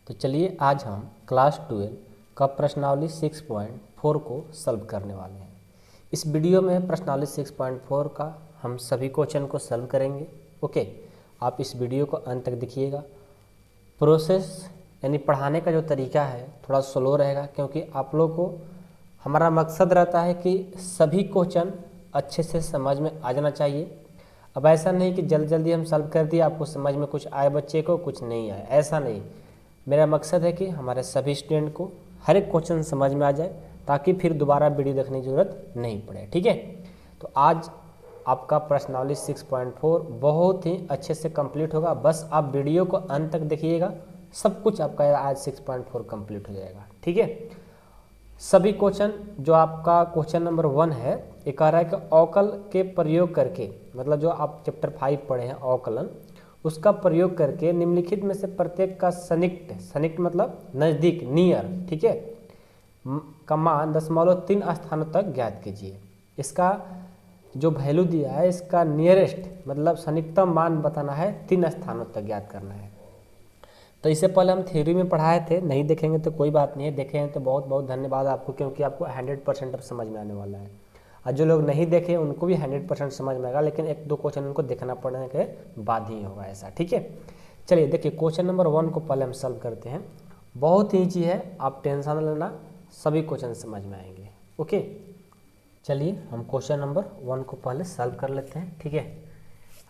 तो चलिए आज हम क्लास 12 का प्रश्नावली 6.4 को सॉल्व करने वाले हैं। इस वीडियो में प्रश्नावली 6.4 का हम सभी क्वेश्चन को सॉल्व करेंगे। ओके, आप इस वीडियो को अंत तक देखिएगा। प्रोसेस यानी पढ़ाने का जो तरीका है थोड़ा स्लो रहेगा, क्योंकि आप लोग को हमारा मकसद रहता है कि सभी क्वेश्चन अच्छे से समझ में आ जाना चाहिए। अब ऐसा नहीं कि जल्दी जल्दी हम सॉल्व कर दिए, आपको समझ में कुछ आए बच्चे को कुछ नहीं आए, ऐसा नहीं। मेरा मकसद है कि हमारे सभी स्टूडेंट को हर एक क्वेश्चन समझ में आ जाए, ताकि फिर दोबारा वीडियो देखने की ज़रूरत नहीं पड़े। ठीक है, तो आज आपका प्रश्नावली 6.4 बहुत ही अच्छे से कंप्लीट होगा। बस आप वीडियो को अंत तक देखिएगा, सब कुछ आपका आज 6.4 कंप्लीट हो जाएगा। ठीक है, सभी क्वेश्चन जो आपका क्वेश्चन नंबर 1 है, ये कह रहा है कि अवकल के प्रयोग करके, मतलब जो आप चैप्टर 5 पढ़े हैं अवकलन, उसका प्रयोग करके निम्नलिखित में से प्रत्येक का सनिक्ट मतलब नज़दीक, नियर, ठीक है, का मान 0.3 स्थानों तक ज्ञात कीजिए। इसका जो वैल्यू दिया है, इसका नियरेस्ट मतलब सनिकतम मान बताना है, 3 स्थानों तक ज्ञात करना है। तो इससे पहले हम थ्योरी में पढ़ाए थे, नहीं देखेंगे तो कोई बात नहीं है, देखे हैं तो बहुत बहुत धन्यवाद आपको, क्योंकि आपको 100% अब समझ में आने वाला है। और जो लोग नहीं देखे उनको भी 100% समझ में आएगा, लेकिन 1-2 क्वेश्चन उनको देखना पड़ने के बाद ही होगा ऐसा। ठीक है, चलिए देखिए क्वेश्चन नंबर 1 को पहले हम सॉल्व करते हैं। बहुत ईजी है, आप टेंशन लेना, सभी क्वेश्चन समझ में आएंगे। ओके, चलिए हम क्वेश्चन नंबर 1 को पहले सॉल्व कर लेते हैं। ठीक है,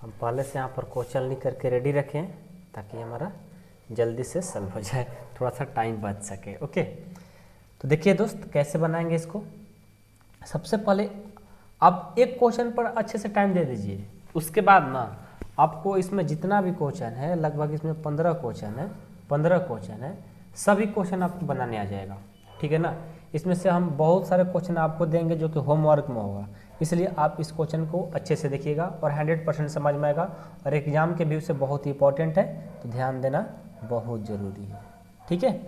हम पहले से यहाँ पर क्वेश्चन लिख करके रेडी रखें, ताकि हमारा जल्दी से सॉल्व हो जाए, थोड़ा सा टाइम बच सके। ओके, तो देखिए दोस्त कैसे बनाएंगे इसको। सबसे पहले आप एक क्वेश्चन पर अच्छे से टाइम दे दीजिए, उसके बाद ना आपको इसमें जितना भी क्वेश्चन है, लगभग इसमें 15 क्वेश्चन है, सभी क्वेश्चन आपको बनाने आ जाएगा। ठीक है ना, इसमें से हम बहुत सारे क्वेश्चन आपको देंगे जो कि होमवर्क में होगा, इसलिए आप इस क्वेश्चन को अच्छे से देखिएगा और 100% समझ में आएगा, और एग्जाम के व्यू से बहुत ही इंपॉर्टेंट है, तो ध्यान देना बहुत ज़रूरी है। ठीक है,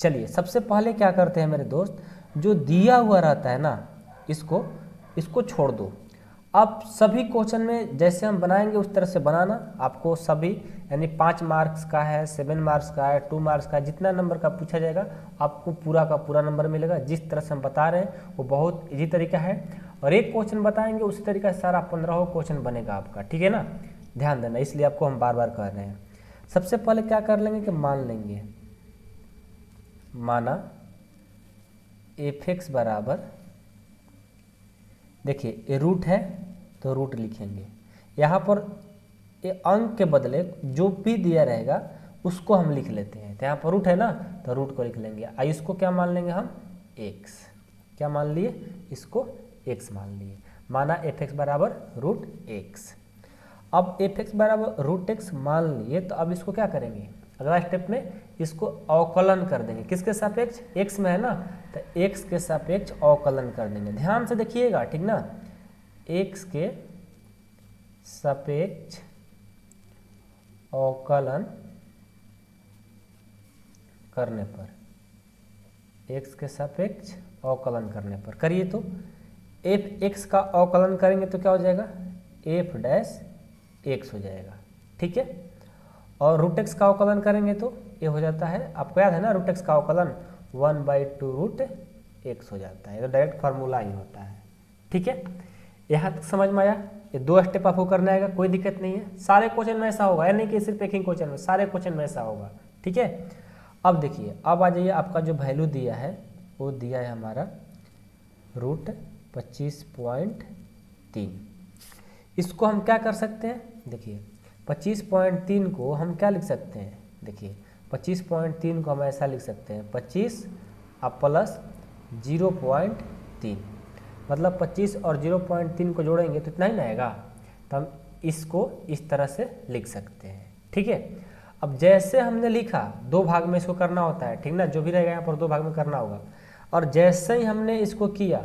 चलिए सबसे पहले क्या करते हैं मेरे दोस्त, जो दिया हुआ रहता है ना, इसको छोड़ दो। आप सभी क्वेश्चन में जैसे हम बनाएंगे उस तरह से बनाना। आपको सभी यानी 5 मार्क्स का है, 7 मार्क्स का है, 2 मार्क्स का है, जितना नंबर का पूछा जाएगा आपको पूरा का पूरा नंबर मिलेगा। जिस तरह से हम बता रहे हैं वो बहुत इजी तरीका है, और एक क्वेश्चन बताएंगे उसी तरीका से सारा 15 क्वेश्चन बनेगा आपका। ठीक है ना, ध्यान देना, इसलिए आपको हम बार बार कह रहे हैं। सबसे पहले क्या कर लेंगे कि मान लेंगे, माना f(x) बराबर, देखिए ये रूट है तो रूट लिखेंगे, यहाँ पर ये अंक के बदले जो भी दिया रहेगा उसको हम लिख लेते हैं। तो यहाँ पर रूट है ना, तो रूट को लिख लेंगे। आई इसको क्या मान लेंगे हम, x। क्या मान लिए, इसको x मान लिए। माना f(x) बराबर रूट x। अब f(x) बराबर रूट x मान लिए, तो अब इसको क्या करेंगे, अगला स्टेप में इसको अवकलन कर देंगे। किसके सापेक्ष, x में है ना, तो x के सापेक्ष अवकलन कर देंगे। ध्यान से देखिएगा, ठीक ना, x के सापेक्ष अवकलन करने पर, x के सापेक्ष अवकलन करने पर करिए, तो f(x) का अवकलन करेंगे तो क्या हो जाएगा, f' हो जाएगा। ठीक है, और रूट x का अवकलन करेंगे तो ये हो जाता है, आपको याद है ना, रूट x का अवकलन 1/2 रूट x हो जाता है, तो डायरेक्ट फार्मूला ही होता है। ठीक है, यहाँ तक समझ में आया। ये 2 स्टेप आपको करना आएगा, कोई दिक्कत नहीं है, सारे क्वेश्चन में ऐसा होगा, यानी कि सिर्फ एक ही क्वेश्चन में, सारे क्वेश्चन में ऐसा होगा। ठीक है, अब देखिए, अब आ जाइए, आपका जो वैल्यू दिया है वो दिया है हमारा रूट 25.3। इसको हम क्या कर सकते हैं, देखिए 25.3 को हम क्या लिख सकते हैं, देखिए 25.3 को हम ऐसा लिख सकते हैं, 25 अब प्लस 0.3, मतलब 25 और 0.3 को जोड़ेंगे तो इतना ही ना आएगा, तो हम इसको इस तरह से लिख सकते हैं। ठीक है, अब जैसे हमने लिखा 2 भाग में इसको करना होता है, ठीक ना, जो भी रहेगा यहाँ पर 2 भाग में करना होगा, और जैसे ही हमने इसको किया,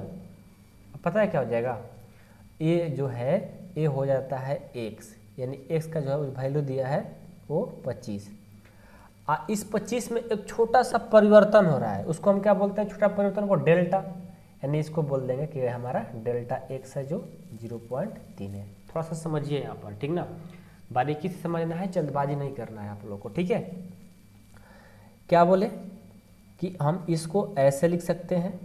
पता है क्या हो जाएगा, ये जो है ये हो जाता है x, यानी x का जो है वैल्यू दिया है वो 25। इस 25 में एक छोटा सा परिवर्तन हो रहा है, उसको हम क्या बोलते हैं, छोटा परिवर्तन को डेल्टा, यानी इसको बोल देंगे कि हमारा डेल्टा x है जो 0.3 है। थोड़ा सा समझिए यहाँ पर, ठीक ना, बारीकी से समझना है, जल्दबाजी नहीं करना है आप लोग को। ठीक है, क्या बोले कि हम इसको ऐसे लिख सकते हैं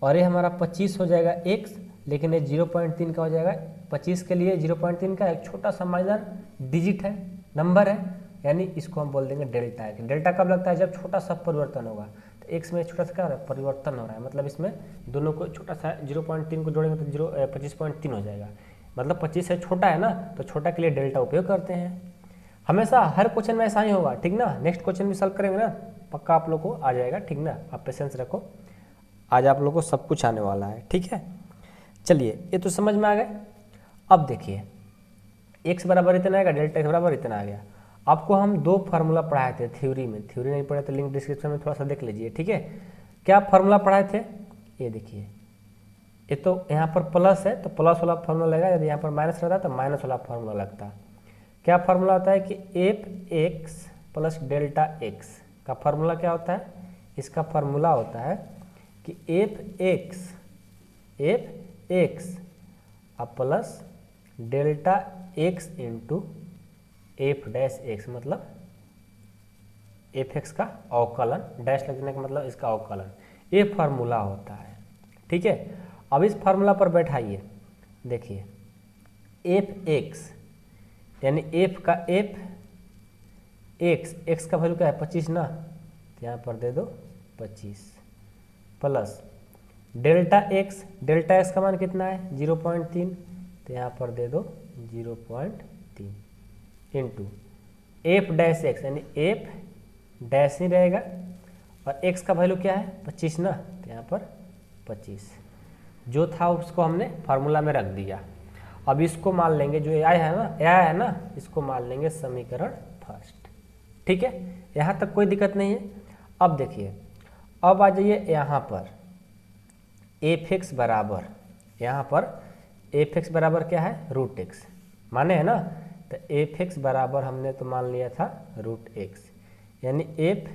और ये हमारा 25 हो जाएगा x, लेकिन ये 0.3 का हो जाएगा। 25 के लिए 0.3 का एक छोटा सा माइनर डिजिट है, नंबर है, यानी इसको हम बोल देंगे डेल्टा है। डेल्टा कब लगता है? जब छोटा सा परिवर्तन होगा। तो x में छोटा सा क्या हो रहा है? परिवर्तन हो रहा है, मतलब इसमें दोनों को छोटा सा 0.3 को जोड़ेंगे तो 25.3 हो जाएगा। मतलब 25 से छोटा है ना, तो छोटा के लिए डेल्टा उपयोग करते हैं। हमेशा हर क्वेश्चन में ऐसा ही होगा, ठीक ना। नेक्स्ट क्वेश्चन भी सॉल्व करेंगे ना, पक्का आप लोग को आ जाएगा, ठीक ना। आप पेशेंस रखो, आज आप लोग को सब कुछ आने वाला है, ठीक है। चलिए, ये तो समझ में आ गए। अब देखिए, x बराबर इतना आएगा, डेल्टा x बराबर इतना आ गया। आपको हम दो फार्मूला पढ़ाए थे थ्योरी में, थ्योरी नहीं पढ़े तो लिंक डिस्क्रिप्शन में थोड़ा सा देख लीजिए, ठीक है। क्या फार्मूला पढ़ाए थे? ये देखिए, ये तो यहाँ पर प्लस है तो प्लस वाला फार्मूला लगेगा, यदि यहाँ पर माइनस रहता है तो माइनस वाला फार्मूला लगता। क्या फार्मूला होता है कि F x plus delta x का फार्मूला क्या होता है? इसका फार्मूला होता है कि F x plus delta x into F dash x, मतलब एफ एक्स का अवकलन, डैश लगने का मतलब इसका अवकलन, ये फार्मूला होता है, ठीक है। अब इस फार्मूला पर बैठाइए, देखिए एफ एक्स यानी एफ का एफ एक्स का वैल्यू क्या है? 25 ना, तो यहाँ पर दे दो 25 प्लस डेल्टा एक्स का मान कितना है? 0.3, तो यहाँ पर दे दो 0.3 इंटू एफ डैश एक्स यानी एफ डैश ही रहेगा और एक्स का वैल्यू क्या है? 25 ना, तो यहाँ पर 25 जो था उसको हमने फार्मूला में रख दिया। अब इसको मान लेंगे, जो AI है ना, इसको मान लेंगे समीकरण फर्स्ट, ठीक है। यहाँ तक कोई दिक्कत नहीं है। अब देखिए, अब आ जाइए यहाँ पर एफ एक्स बराबर, यहाँ पर एफ एक्स बराबर क्या है? रूट एक्स माने है ना, तो एफ एक्स बराबर हमने तो मान लिया था रूट एक्स, यानी एफ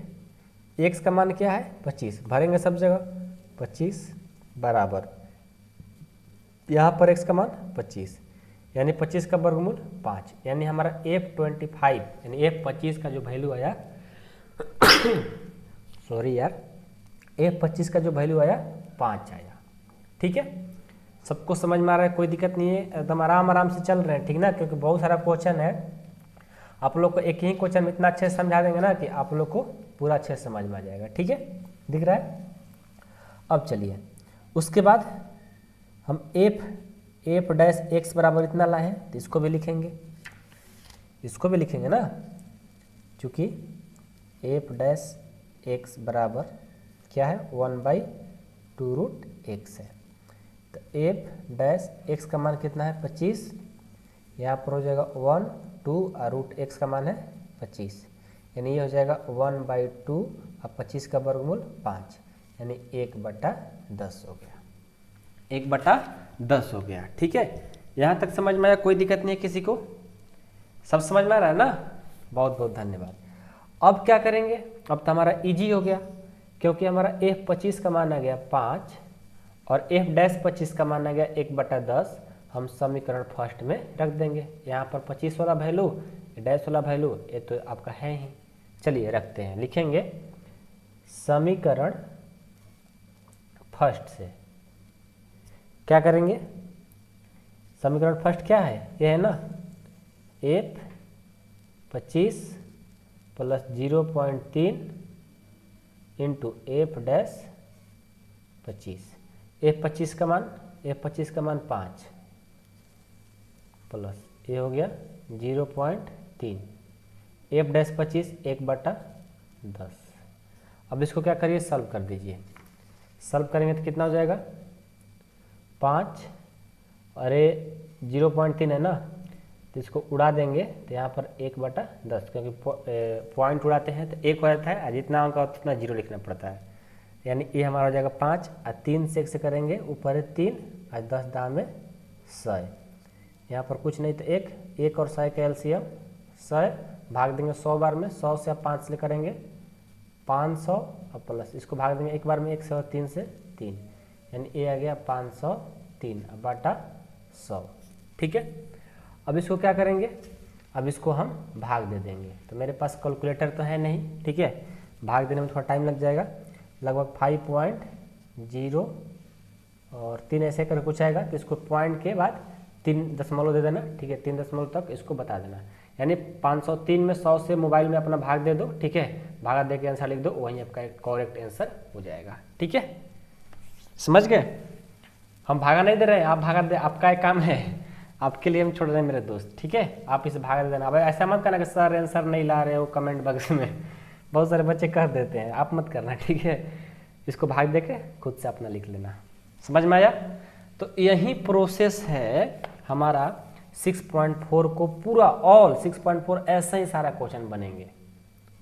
एक्स का मान क्या है? 25, भरेंगे सब जगह 25 बराबर यहाँ पर x का मान 25, यानी 25 का वर्गमूल 5, यानी हमारा F25 यानी F25 का जो वैल्यू आया सॉरी यार, F25 का जो वैल्यू आया 5 आया, ठीक है। सबको समझ में आ रहा है? कोई दिक्कत नहीं है, एकदम आराम से चल रहे हैं, ठीक ना, क्योंकि बहुत सारा क्वेश्चन है। आप लोग को एक ही क्वेश्चन में इतना अच्छे से समझा देंगे ना कि आप लोग को पूरा अच्छे से समझ में आ जाएगा, ठीक है। दिख रहा है? अब चलिए, उसके बाद हम एफ डैश एक्स बराबर इतना लाए हैं, तो इसको भी लिखेंगे, ना, चूँकि एफ डैश एक्स बराबर क्या है? 1/2 रूट एक्स है। तो एफ डैश एक्स का मान कितना है? 25, यहाँ पर हो जाएगा 1, 2 और रूट एक्स का मान है 25, यानी ये हो जाएगा 1/2 और 25 का वर्गमूल 5, यानी 1/10 हो गया, 1/10 हो गया, ठीक है। यहाँ तक समझ में आया? कोई दिक्कत नहीं है किसी को? सब समझ में आ रहा है ना? बहुत बहुत धन्यवाद। अब क्या करेंगे? अब तो हमारा इजी हो गया, क्योंकि हमारा F25 का मान आ गया 5 और F डैश 25 का मान आ गया 1/10। हम समीकरण फर्स्ट में रख देंगे। यहाँ पर 25 वाला वैल्यू, डैश वाला वैल्यू, ये तो आपका है ही। चलिए रखते हैं, लिखेंगे समीकरण फर्स्ट से क्या करेंगे? समीकरण फर्स्ट क्या है? ये है ना, F25 plus 0.3 into F dash 25, F25 का मान 5 प्लस ये हो गया 0.3, एफ डैश 25 1/10। अब इसको क्या करिए? सॉल्व कर दीजिए। सॉल्व करेंगे तो कितना हो जाएगा? 5, अरे 0.3 है ना, तो इसको उड़ा देंगे तो यहाँ पर 1/10, क्योंकि पॉइंट उड़ाते हैं तो 1 हो जाता है, जितना अंक होता है उतना 0 लिखना पड़ता है। यानी ये हमारा हो जाएगा 5 और 3 से 1 से करेंगे, ऊपर है 3 और 10 दाम में 100, यहाँ पर कुछ नहीं तो 1 और 100 का एलसीएम 100, भाग देंगे 100 बार में, 100 से आप 5 से करेंगे 500 और प्लस इसको भाग देंगे एक बार में 1 से और 3 से 3, यानी ये आ गया 503/100, ठीक है। अब इसको क्या करेंगे? अब इसको हम भाग दे देंगे। तो मेरे पास कैलकुलेटर तो है नहीं, ठीक है, भाग देने में थोड़ा टाइम लग जाएगा, लगभग 5.0 और 3 ऐसे कर कुछ आएगा, तो इसको पॉइंट के बाद 3 दशमलव दे देना, ठीक है, 3 दशमलव तक इसको बता देना। यानी 503 में 100 से मोबाइल में अपना भाग दे दो, ठीक है, भागा दे के आंसर लिख दो, वहीं आपका करेक्ट आंसर हो जाएगा। ठीक है, समझ गए? हम भागा नहीं दे रहे हैं, आप भागा दे, आपका एक काम है, आपके लिए हम छोड़ रहे हैं मेरे दोस्त। ठीक है, आप इसे भागा दे देना। अब ऐसा मत करना कि सर आंसर नहीं ला रहे हो कमेंट बॉक्स में, बहुत सारे बच्चे कर देते हैं, आप मत करना। ठीक है, इसको भाग दे के खुद से अपना लिख लेना। समझ में आया? तो यही प्रोसेस है हमारा 6.4 को पूरा ऑल 6.4 ऐसा ही सारा क्वेश्चन बनेंगे।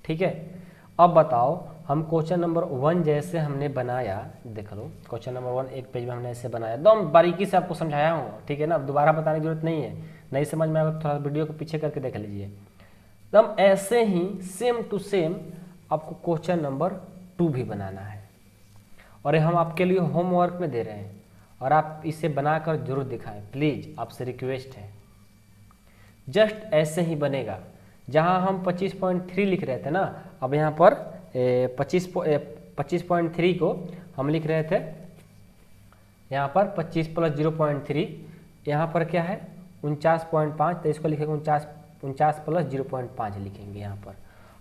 ठीक है, अब बताओ हम क्वेश्चन नंबर 1 जैसे हमने बनाया, देख लो क्वेश्चन नंबर 1 एक पेज में हमने ऐसे बनाया, एकदम बारीकी से आपको समझाया हूँ। ठीक है ना, दोबारा बताने की जरूरत नहीं है, नहीं समझ में आएगा तो थोड़ा वीडियो को पीछे करके देख लीजिए। एकदम ऐसे ही सेम टू सेम आपको क्वेश्चन नंबर 2 भी बनाना है, और ये हम आपके लिए होमवर्क में दे रहे हैं, और आप इसे बनाकर जरूर दिखाएं प्लीज, आपसे रिक्वेस्ट है। जस्ट ऐसे ही बनेगा, जहां हम 25.3 लिख रहे थे ना, अब यहाँ पर 25.3 को हम लिख रहे थे यहाँ पर 25 + 0.3, यहाँ पर क्या है 49.5, तो इसको लिखेंगे 49 + 0.5 लिखेंगे यहाँ पर।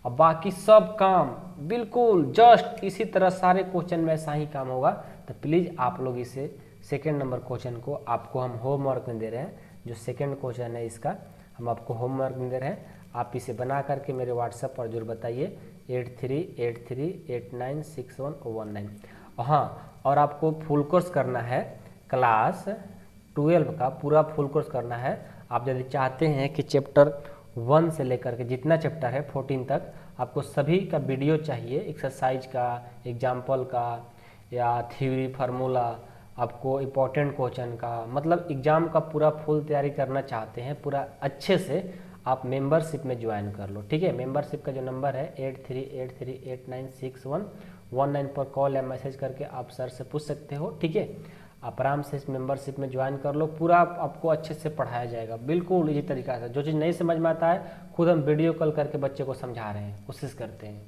अब बाकी सब काम बिल्कुल जस्ट इसी तरह सारे क्वेश्चन में ऐसा ही काम होगा। तो प्लीज़ आप लोग इसे सेकेंड नंबर क्वेश्चन को आपको हम होमवर्क में दे रहे हैं, जो सेकेंड क्वेश्चन है इसका हम आपको होमवर्क में दे रहे हैं, आप इसे बना करके मेरे व्हाट्सएप पर जरूर बताइए 8383896119। हाँ, और आपको फुल कोर्स करना है, क्लास 12 का पूरा फुल कोर्स करना है। आप यदि चाहते हैं कि चैप्टर 1 से लेकर के जितना चैप्टर है 14 तक आपको सभी का वीडियो चाहिए, एक्सरसाइज का, एग्जाम्पल का, या थ्योरी फार्मूला, आपको इम्पोर्टेंट क्वेश्चन का, मतलब एग्ज़ाम का पूरा फुल तैयारी करना चाहते हैं पूरा अच्छे से, आप मेंबरशिप में ज्वाइन कर लो। ठीक है, मेंबरशिप का जो नंबर है 8383896119 पर कॉल या मैसेज करके आप सर से पूछ सकते हो। ठीक है, आप आराम से इस मेंबरशिप में ज्वाइन कर लो, पूरा आपको अच्छे से पढ़ाया जाएगा बिल्कुल इसी तरीका से। जो चीज़ नहीं समझ में आता है खुद हम वीडियो कॉल करके बच्चे को समझा रहे हैं, कोशिश करते हैं,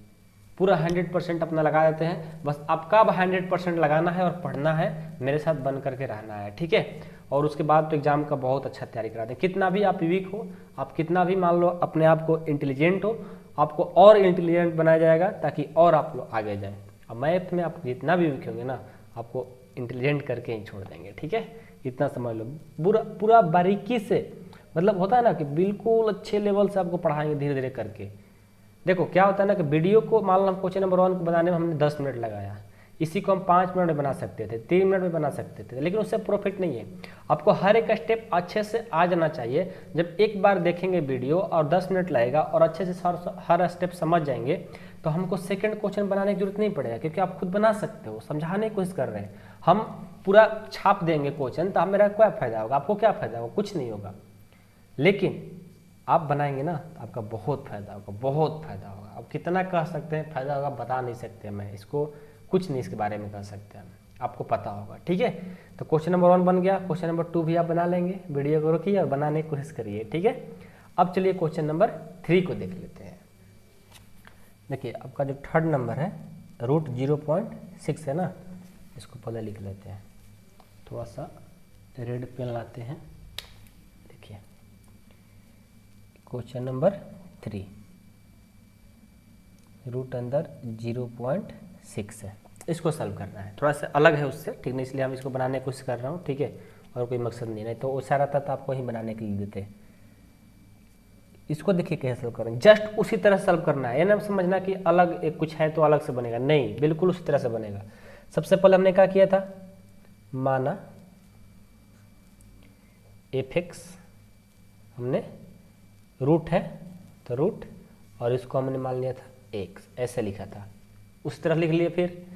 पूरा 100% अपना लगा देते हैं। बस आपका अब 100% लगाना है और पढ़ना है, मेरे साथ बन करके रहना है। ठीक है, और उसके बाद तो एग्जाम का बहुत अच्छा तैयारी करा दें। कितना भी आप वीक हो, आप कितना भी मान लो अपने आप को इंटेलिजेंट हो, आपको और इंटेलिजेंट बनाया जाएगा ताकि और आप लोग आगे जाएं। अब मैथ में आप जितना भी वीक होंगे ना, आपको इंटेलिजेंट करके ही छोड़ देंगे। ठीक है, इतना समझ लो, पूरा बारीकी से, मतलब होता है ना कि बिल्कुल अच्छे लेवल से आपको पढ़ाएंगे धीरे धीरे करके। देखो क्या होता है ना कि वीडियो को मान लो हम क्वेश्चन नंबर 1 को बनाने में हमने 10 मिनट लगाया, इसी को हम 5 मिनट में बना सकते थे, 3 मिनट में बना सकते थे, लेकिन उससे प्रॉफिट नहीं है। आपको हर एक स्टेप अच्छे से आ जाना चाहिए। जब एक बार देखेंगे वीडियो और 10 मिनट लगेगा और अच्छे से हर स्टेप समझ जाएंगे, तो हमको सेकंड क्वेश्चन बनाने की जरूरत नहीं पड़ेगा, क्योंकि आप खुद बना सकते हो, समझाने की कोशिश कर रहे हैं। हम पूरा छाप देंगे क्वेश्चन, तो मेरा क्या फायदा होगा, आपको क्या फायदा होगा, कुछ नहीं होगा। लेकिन आप बनाएंगे ना तो आपका बहुत फायदा होगा, बहुत फायदा होगा। अब कितना कह सकते हैं फायदा होगा, बता नहीं सकते, मैं इसको कुछ नहीं इसके बारे में कह सकते हैं, आपको पता होगा। ठीक है, तो क्वेश्चन नंबर 1 बन गया, क्वेश्चन नंबर 2 भी आप बना लेंगे। वीडियो को रोकिए और बनाने की कोशिश करिए। ठीक है, अब चलिए क्वेश्चन नंबर 3 को देख लेते हैं। देखिए आपका जो थर्ड नंबर है √0.6 है ना, इसको पहले लिख लेते हैं, थोड़ा सा रेड पेन लाते हैं। देखिए क्वेश्चन नंबर 3 रूट अंदर 0.6 है, इसको सॉल्व करना है। थोड़ा सा अलग है उससे, ठीक नहीं, इसलिए हम इसको बनाने की कोशिश कर रहा हूँ। ठीक है, और कोई मकसद नहीं तो वो सारा था तो आपको ही बनाने के लिए देते। इसको देखिए कैसे सॉल्व करें, जस्ट उसी तरह सॉल्व करना है, ये ना समझना कि अलग एक कुछ है तो अलग से बनेगा, नहीं, बिल्कुल उसी तरह से बनेगा। सबसे पहले हमने क्या किया था, माना f(x) हमने रूट है तो रूट, और इसको हमने मान लिया था x, ऐसे लिखा था, उस तरह लिख लिए। फिर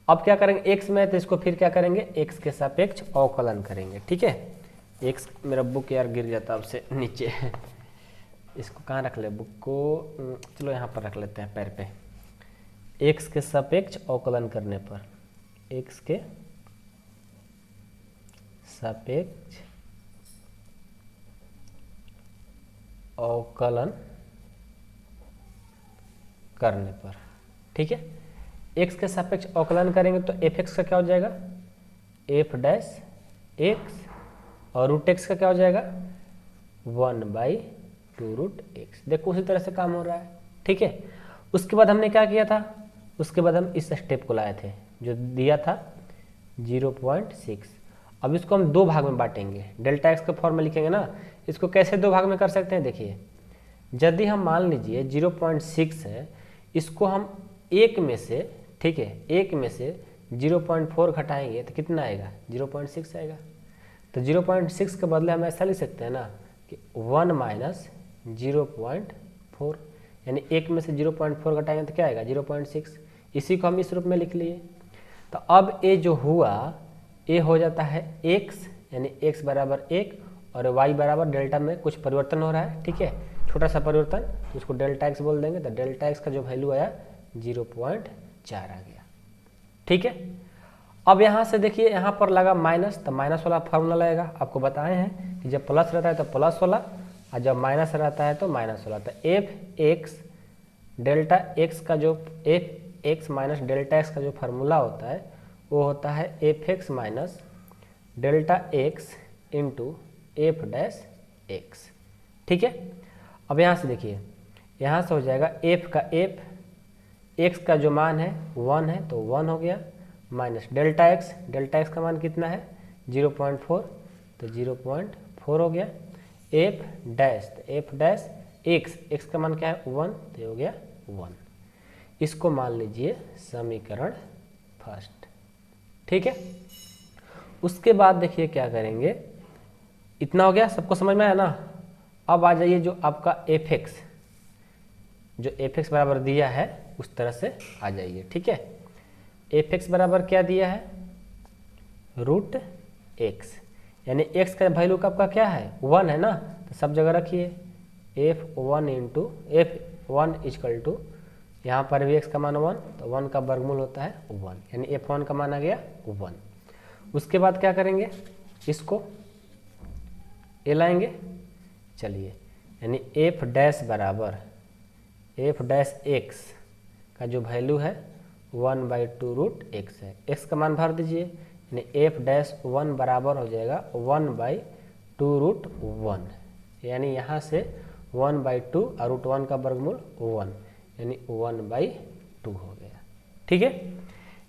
अब क्या करेंगे, x में तो इसको फिर क्या करेंगे, x के सापेक्ष अवकलन करेंगे। ठीक है, x, मेरा बुक यार गिर जाता अब से नीचे इसको कहाँ रख ले, बुक को, चलो यहाँ पर रख लेते हैं पैर पे। x के सापेक्ष अवकलन करने पर, x के सापेक्ष अवकलन करने पर, ठीक है। एक्स के सापेक्ष अवकलन करेंगे तो एफ एक्स का क्या हो जाएगा, एफ डैश एक्स, और रूट एक्स का क्या हो जाएगा 1/2 रूट एक्स। देखो उसी तरह से काम हो रहा है, ठीक है। उसके बाद हमने क्या किया था, उसके बाद हम इस स्टेप को लाए थे जो दिया था 0.6। अब इसको हम दो भाग में बांटेंगे, डेल्टा एक्स के फॉर्म में लिखेंगे ना। इसको कैसे दो भाग में कर सकते हैं, देखिए यदि हम मान लीजिए 0.6 है, इसको हम एक में से, ठीक है, एक में से 0.4 घटाएंगे तो कितना आएगा 0.6 आएगा। तो 0.6 के बदले हम ऐसा लिख सकते हैं ना कि 1 माइनस 0.4, यानी एक में से 0.4 घटाएंगे तो क्या आएगा 0.6। इसी को हम इस रूप में लिख लिए। तो अब ये जो हुआ ये हो जाता है x, यानी x बराबर 1 और y बराबर डेल्टा में कुछ परिवर्तन हो रहा है, ठीक है, छोटा सा परिवर्तन, तो उसको डेल्टा x बोल देंगे। तो डेल्टा x का जो वैल्यू आया 0.4 आ गया, ठीक है। अब यहाँ से देखिए यहाँ पर लगा माइनस, तो माइनस वाला फार्मूला लगेगा। आपको बताए हैं कि जब प्लस रहता है तो प्लस वाला, और जब माइनस रहता है तो माइनस वाला। तो एफ एक्स डेल्टा एक्स का जो F x minus delta x का जो फार्मूला होता है वो होता है F x minus delta x into F dash x, ठीक है। अब यहाँ से देखिए यहाँ से हो जाएगा एफ का एफ एक्स का जो मान है 1 है तो 1 हो गया, माइनस डेल्टा एक्स का मान कितना है 0.4, तो 0.4 हो गया। एफ डैश, तो एफ डैश एक्स का मान क्या है 1, तो ये हो गया 1। इसको मान लीजिए समीकरण फर्स्ट, ठीक है। उसके बाद देखिए क्या करेंगे, इतना हो गया, सबको समझ में आया ना। अब आ जाइए जो आपका एफ एक्स, जो एफ एक्स बराबर दिया है उस तरह से आ जाइए, ठीक है। एफ एक्स बराबर क्या दिया है रूट एक्स, यानी एक्स का वैल्यू का आपका क्या है 1 है ना, तो सब जगह रखिए f1 into f1 equal to, यहाँ पर भी x का मान 1, तो 1 का वर्गमूल होता है 1, यानी f1 का मान आ गया 1। उसके बाद क्या करेंगे, इसको ए लाएंगे, चलिए, यानी एफ डैश बराबर एफ डैश एक्स का जो वैल्यू है 1/2 रूट एक्स है, एक्स का मान भर दीजिए, यानी एफ डैश 1 बराबर हो जाएगा 1/2 रूट 1, यानी यहाँ से 1/2 और रूट 1 का वर्गमूल 1, यानी 1/2 हो गया, ठीक है।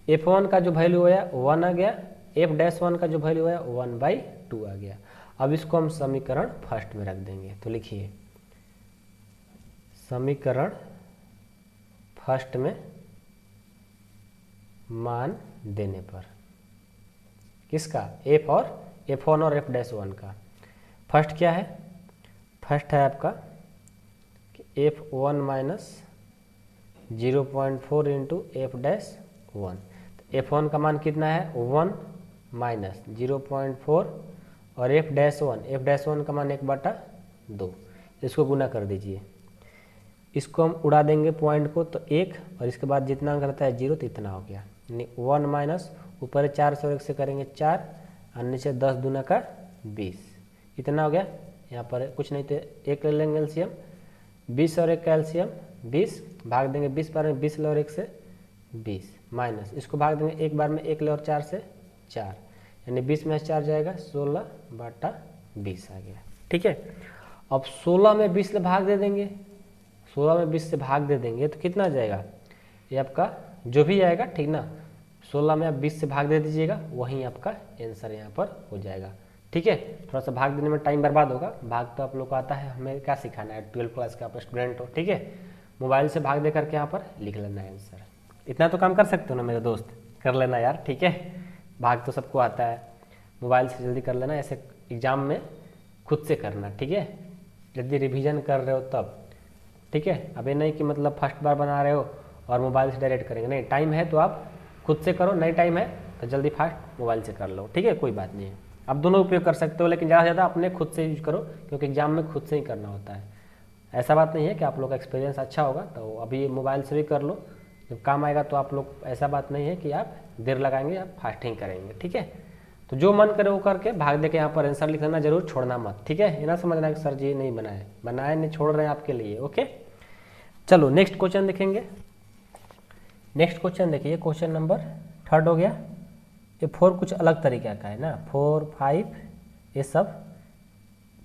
f1 का जो वैल्यू आया 1 आ गया, एफ डैश 1 का जो वैल्यू आया 1/2 आ गया। अब इसको हम समीकरण फर्स्ट में रख देंगे, तो लिखिए समीकरण फर्स्ट में मान देने पर किसका f1 और f डैश 1 का, फर्स्ट क्या है, फर्स्ट है आपका कि f1 minus 0.4 into F dash 1, तो f1 का मान कितना है 1 माइनस 0.4 और एफ डैश 1 का मान 1/2, इसको गुना कर दीजिए। इसको हम उड़ा देंगे पॉइंट को, तो 1 और इसके बाद जितना अंक रहता है 0, तो इतना हो गया, यानी 1 माइनस ऊपर 4 से 1 से करेंगे 4 और नीचे 10 दूना का 20, इतना हो गया। यहाँ पर कुछ नहीं, तो 1 ले लेंगे एलसीएम, 20 और 1 का एलसीएम 20, भाग देंगे 20 बार में 20 ले और 1 से 20, माइनस इसको भाग देंगे एक बार में 1 ले और 4 से 4, यानी 20 में 4 जाएगा 16/20 आ गया, ठीक है। अब 16 में 20 से भाग दे देंगे, 16 में 20 से भाग दे देंगे तो कितना आ जाएगा, ये आपका जो भी आएगा, ठीक ना, 16 में आप 20 से भाग दे दीजिएगा, वहीं आपका आंसर यहाँ पर हो जाएगा, ठीक है। थोड़ा सा भाग देने में टाइम बर्बाद होगा, भाग तो आप लोग को आता है, हमें क्या सिखाना है, 12th क्लास का आप स्टूडेंट हो, ठीक है। मोबाइल से भाग दे करके यहाँ पर लिख लेना है आंसर, इतना तो काम कर सकते हो ना मेरे दोस्त, कर लेना यार, ठीक है। भाग तो सबको आता है, मोबाइल से जल्दी कर लेना, ऐसे एग्जाम में खुद से करना, ठीक है, यदि रिवीजन कर रहे हो तब, ठीक है। अब ये नहीं कि मतलब फर्स्ट बार बना रहे हो और मोबाइल से डायरेक्ट करेंगे, नहीं, टाइम है तो आप खुद से करो, नहीं टाइम है तो जल्दी फास्ट मोबाइल से कर लो, ठीक है, कोई बात नहीं है। आप दोनों उपयोग कर सकते हो, लेकिन ज़्यादा से ज़्यादा अपने खुद से यूज करो, क्योंकि एग्जाम में खुद से ही करना होता है। ऐसा बात नहीं है कि आप लोग का एक्सपीरियंस अच्छा होगा तो अभी मोबाइल से भी कर लो, जब काम आएगा तो आप लोग, ऐसा बात नहीं है कि आप देर लगाएंगे, आप फास्टिंग करेंगे, ठीक है। तो जो मन करे वो करके भाग दे के यहाँ पर आंसर लिख लेना, जरूर छोड़ना मत, ठीक है। ये ना समझना कि सर जी नहीं बनाए नहीं, छोड़ रहे हैं आपके लिए, ओके। चलो नेक्स्ट क्वेश्चन देखेंगे। नेक्स्ट क्वेश्चन देखिए, क्वेश्चन नंबर 3 हो गया। ये 4 कुछ अलग तरीके का है ना, 4 5 ये सब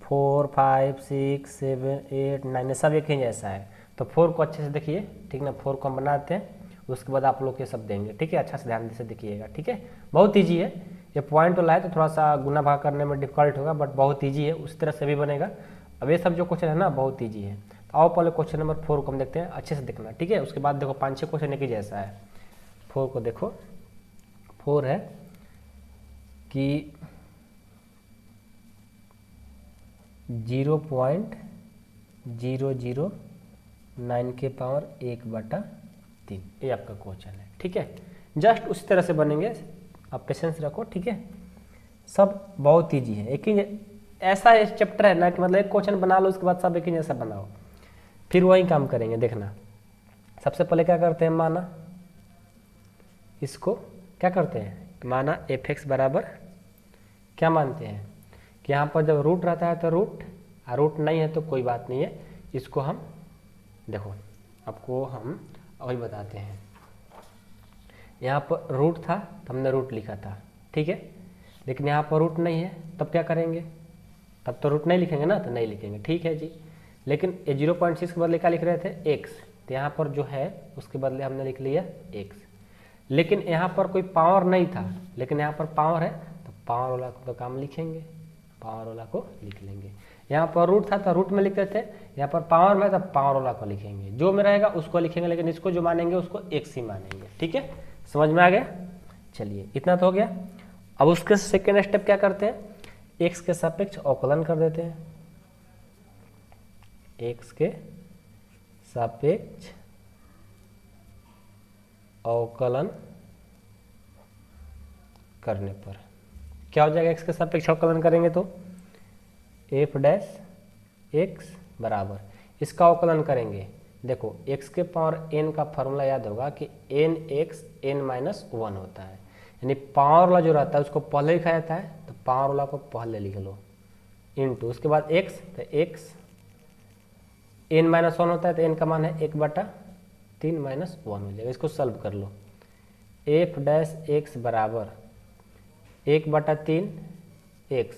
4 5 6 7 8 9 ये सब एक ही जैसा है। तो 4 को अच्छे से देखिए, ठीक ना, 4 को हम बनाते हैं, उसके बाद आप लोग ये सब देंगे, ठीक है। अच्छा से ध्यान से देखिएगा, ठीक है। बहुत ईजी है, ये पॉइंट वाला है तो थोड़ा सा गुना भाग करने में डिफिकल्ट होगा, बट बहुत ईजी है, उस तरह से भी बनेगा। अब ये सब जो क्वेश्चन है ना बहुत ईजी है। तो आओ पहले क्वेश्चन नंबर 4 को हम देखते हैं, अच्छे से देखना, ठीक है। उसके बाद देखो 5-6 क्वेश्चन एक ही जैसा है। 4 को देखो, 4 है कि 0.009 के पावर 1/3, ये आपका क्वेश्चन है, ठीक है। जस्ट उसी तरह से बनेंगे, आप पेशेंस रखो, ठीक है। सब बहुत ईजी है, एक ही ऐसा चैप्टर है ना कि मतलब एक क्वेश्चन बना लो, उसके बाद सब एक ही जैसा बनाओ, फिर वही काम करेंगे, देखना। सबसे पहले क्या करते हैं, माना इसको क्या करते हैं, माना f(x) बराबर क्या मानते हैं कि यहाँ पर जब रूट रहता है तो रूट, और रूट नहीं है तो कोई बात नहीं है। इसको हम देखो, आपको हम अभी बताते हैं। यहाँ पर रूट था तो हमने रूट लिखा था, ठीक है। लेकिन यहाँ पर रूट नहीं है, तब क्या करेंगे, तब तो रूट नहीं लिखेंगे ना, तो नहीं लिखेंगे, ठीक है जी। लेकिन ये 0.6 के बदले क्या लिख रहे थे, x, तो यहाँ पर जो है उसके बदले हमने लिख लिया x। लेकिन यहाँ पर कोई पावर नहीं था, लेकिन यहाँ पर पावर है, तो पावर वाला को तो काम लिखेंगे, पावर वाला को लिख लेंगे। यहाँ पर रूट था तो रूट में लिखते थे, यहाँ पर पावर में तो पावर वाला को लिखेंगे, जो में रहेगा उसको लिखेंगे, लेकिन इसको जो मानेंगे उसको x ही मानेंगे, ठीक है। समझ में आ गया, चलिए इतना तो हो गया। अब उसके सेकेंड स्टेप क्या करते हैं, x के सापेक्ष अवकलन कर देते हैं, x के सापेक्ष अवकलन करने पर क्या हो जाएगा, x के सापेक्ष अवकलन करेंगे तो f' x बराबर, इसका अवकलन करेंगे। देखो x के पावर n का फॉर्मूला याद होगा कि nx n-1 होता है, यानी पावर वाला जो रहता है उसको पहले लिखा जाता है, तो पावर वाला को पहले लिख लो, इनटू उसके बाद x, तो x n-1 होता है, तो n का मान है 1/3 -1 हो जाएगा। इसको सॉल्व कर लो, f' बराबर 1/3 x,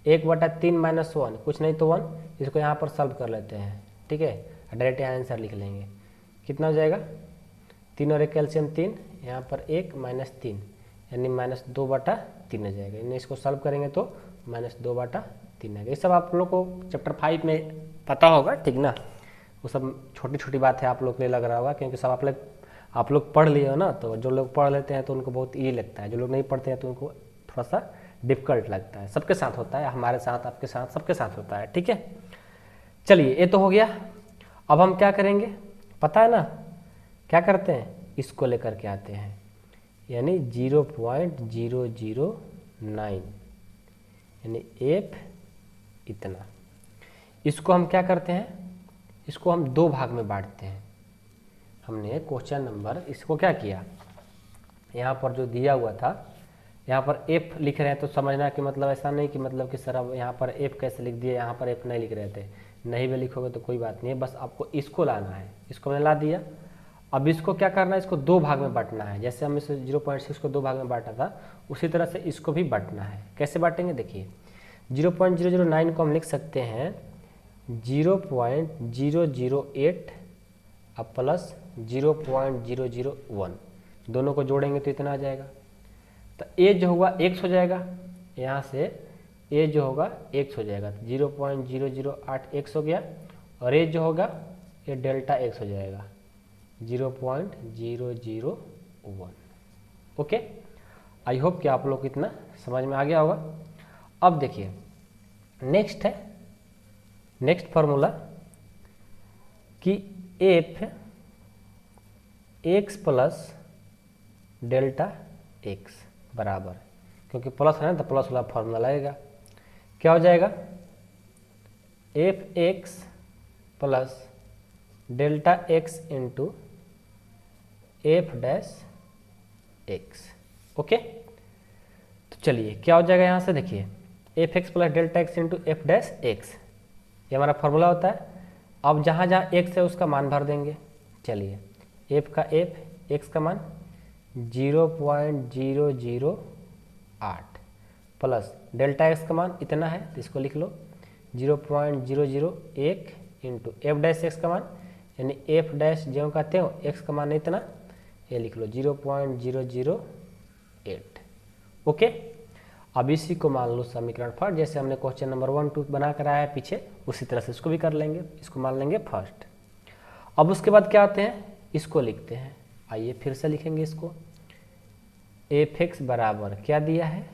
1/3 -1 कुछ नहीं तो 1, इसको यहाँ पर सॉल्व कर लेते हैं, ठीक है। डायरेक्ट यहाँ आंसर लिख लेंगे, कितना हो जाएगा, 3 और 1 कैल्शियम 3, यहाँ पर 1 -3 यानी -2/3 हो जाएगा। यानी इसको सॉल्व करेंगे तो -2/3 आएगा। ये सब आप लोग को चैप्टर 5 में पता होगा, ठीक ना। वो सब छोटी छोटी बात है, आप लोग के लिए लग रहा होगा, क्योंकि सब आप लोग पढ़ लिए हो ना, तो जो लोग पढ़ लेते हैं तो उनको बहुत ईजी लगता है, जो लोग नहीं पढ़ते हैं तो उनको थोड़ा सा डिफिकल्ट लगता है। सबके साथ होता है, हमारे साथ, आपके साथ, सबके साथ होता है, ठीक है। चलिए ये तो हो गया। अब हम क्या करेंगे पता है ना, क्या करते हैं, इसको लेकर के आते हैं, यानी 0.009 यानी f इतना। इसको हम क्या करते हैं, इसको हम 2 भाग में बांटते हैं। हमने क्वेश्चन नंबर इसको क्या किया, यहाँ पर जो दिया हुआ था, यहाँ पर f लिख रहे हैं तो समझना कि मतलब ऐसा नहीं कि मतलब कि सर अब यहाँ पर f कैसे लिख दिए, यहाँ पर f नहीं लिख रहे थे, नहीं भी लिखोगे तो कोई बात नहीं है, बस आपको इसको लाना है। इसको मैंने ला दिया। अब इसको क्या करना है, इसको 2 भाग में बांटना है। जैसे हम इस 0.6 को 2 भाग में बांटा था, उसी तरह से इसको भी बांटना है। कैसे बांटेंगे, देखिए 0.009 को हम लिख सकते हैं 0.008 अब प्लस 0.001, दोनों को जोड़ेंगे तो इतना आ जाएगा। तो a जो होगा x हो जाएगा, यहाँ से a जो होगा x हो जाएगा, तो 0.008 x हो गया, और a जो होगा ये डेल्टा x हो जाएगा 0.001। ओके, आई होप कि आप लोग को इतना समझ में आ गया होगा। अब देखिए नेक्स्ट है, नेक्स्ट फार्मूला कि f x plus delta x बराबर, क्योंकि प्लस है ना तो प्लस वाला फॉर्मूला लगेगा। क्या हो जाएगा, f(x) plus delta x into f'(x). Okay, तो चलिए क्या हो जाएगा, यहाँ से देखिए f(x) plus delta x into f'(x), ये हमारा फॉर्मूला होता है। अब जहाँ जहाँ x है उसका मान भर देंगे। चलिए f का f, x का मान 0.008 प्लस डेल्टा x का मान इतना है तो इसको लिख लो 0.001 इंटू एफ डैश एक्स का मान, यानी एफ डैश जो कहते हो x का मान इतना, ये लिख लो 0.008। ओके, अब इसी को मान लो समीकरण फर्स्ट, जैसे हमने क्वेश्चन नंबर 1 2 बना कर आया है पीछे, उसी तरह से इसको भी कर लेंगे। इसको मान लेंगे फर्स्ट। अब उसके बाद क्या आते हैं, इसको लिखते हैं। आइए फिर से लिखेंगे इसको। एफ एक्स बराबर क्या दिया है,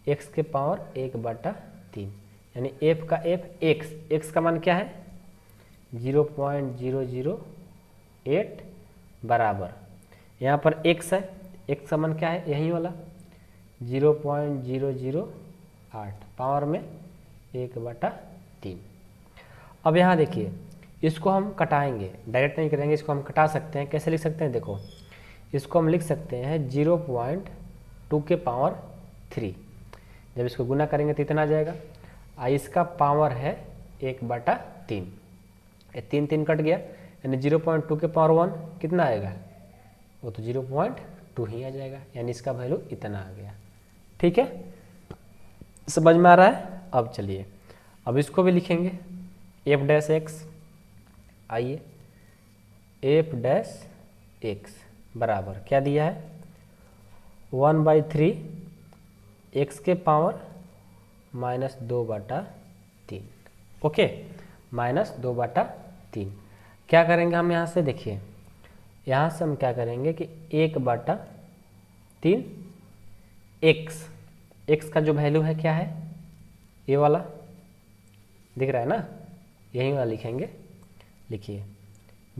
एक्स के पावर 1/3, यानी एफ का एफ एक्स का मान क्या है 0.008 बराबर, यहाँ पर एक्स है, एक्स का मान क्या है यही वाला 0.008 पावर में 1/3। अब यहाँ देखिए, इसको हम कटाएंगे, डायरेक्ट नहीं करेंगे, इसको हम कटा सकते हैं। कैसे लिख सकते हैं, देखो इसको हम लिख सकते हैं 0.2 के पावर 3, जब इसको गुना करेंगे तो इतना आ जाएगा। इसका पावर है 1/3, ये 3 कट गया, यानी 0.2 के पावर 1 कितना आएगा, वो तो 0.2 ही आ जाएगा, यानी इसका वैल्यू इतना आ गया। ठीक है, समझ में आ रहा है। अब चलिए, अब इसको भी लिखेंगे एफ डैश एक्स। आइए, एफ डैश एक्स बराबर क्या दिया है 1/3 एक्स के पावर -2/3। ओके, -2/3। क्या करेंगे हम यहाँ से, देखिए यहाँ से हम क्या करेंगे कि 1/3 एक्स का जो वैल्यू है क्या है, ये वाला दिख रहा है ना, यही वाला लिखेंगे। लिखिए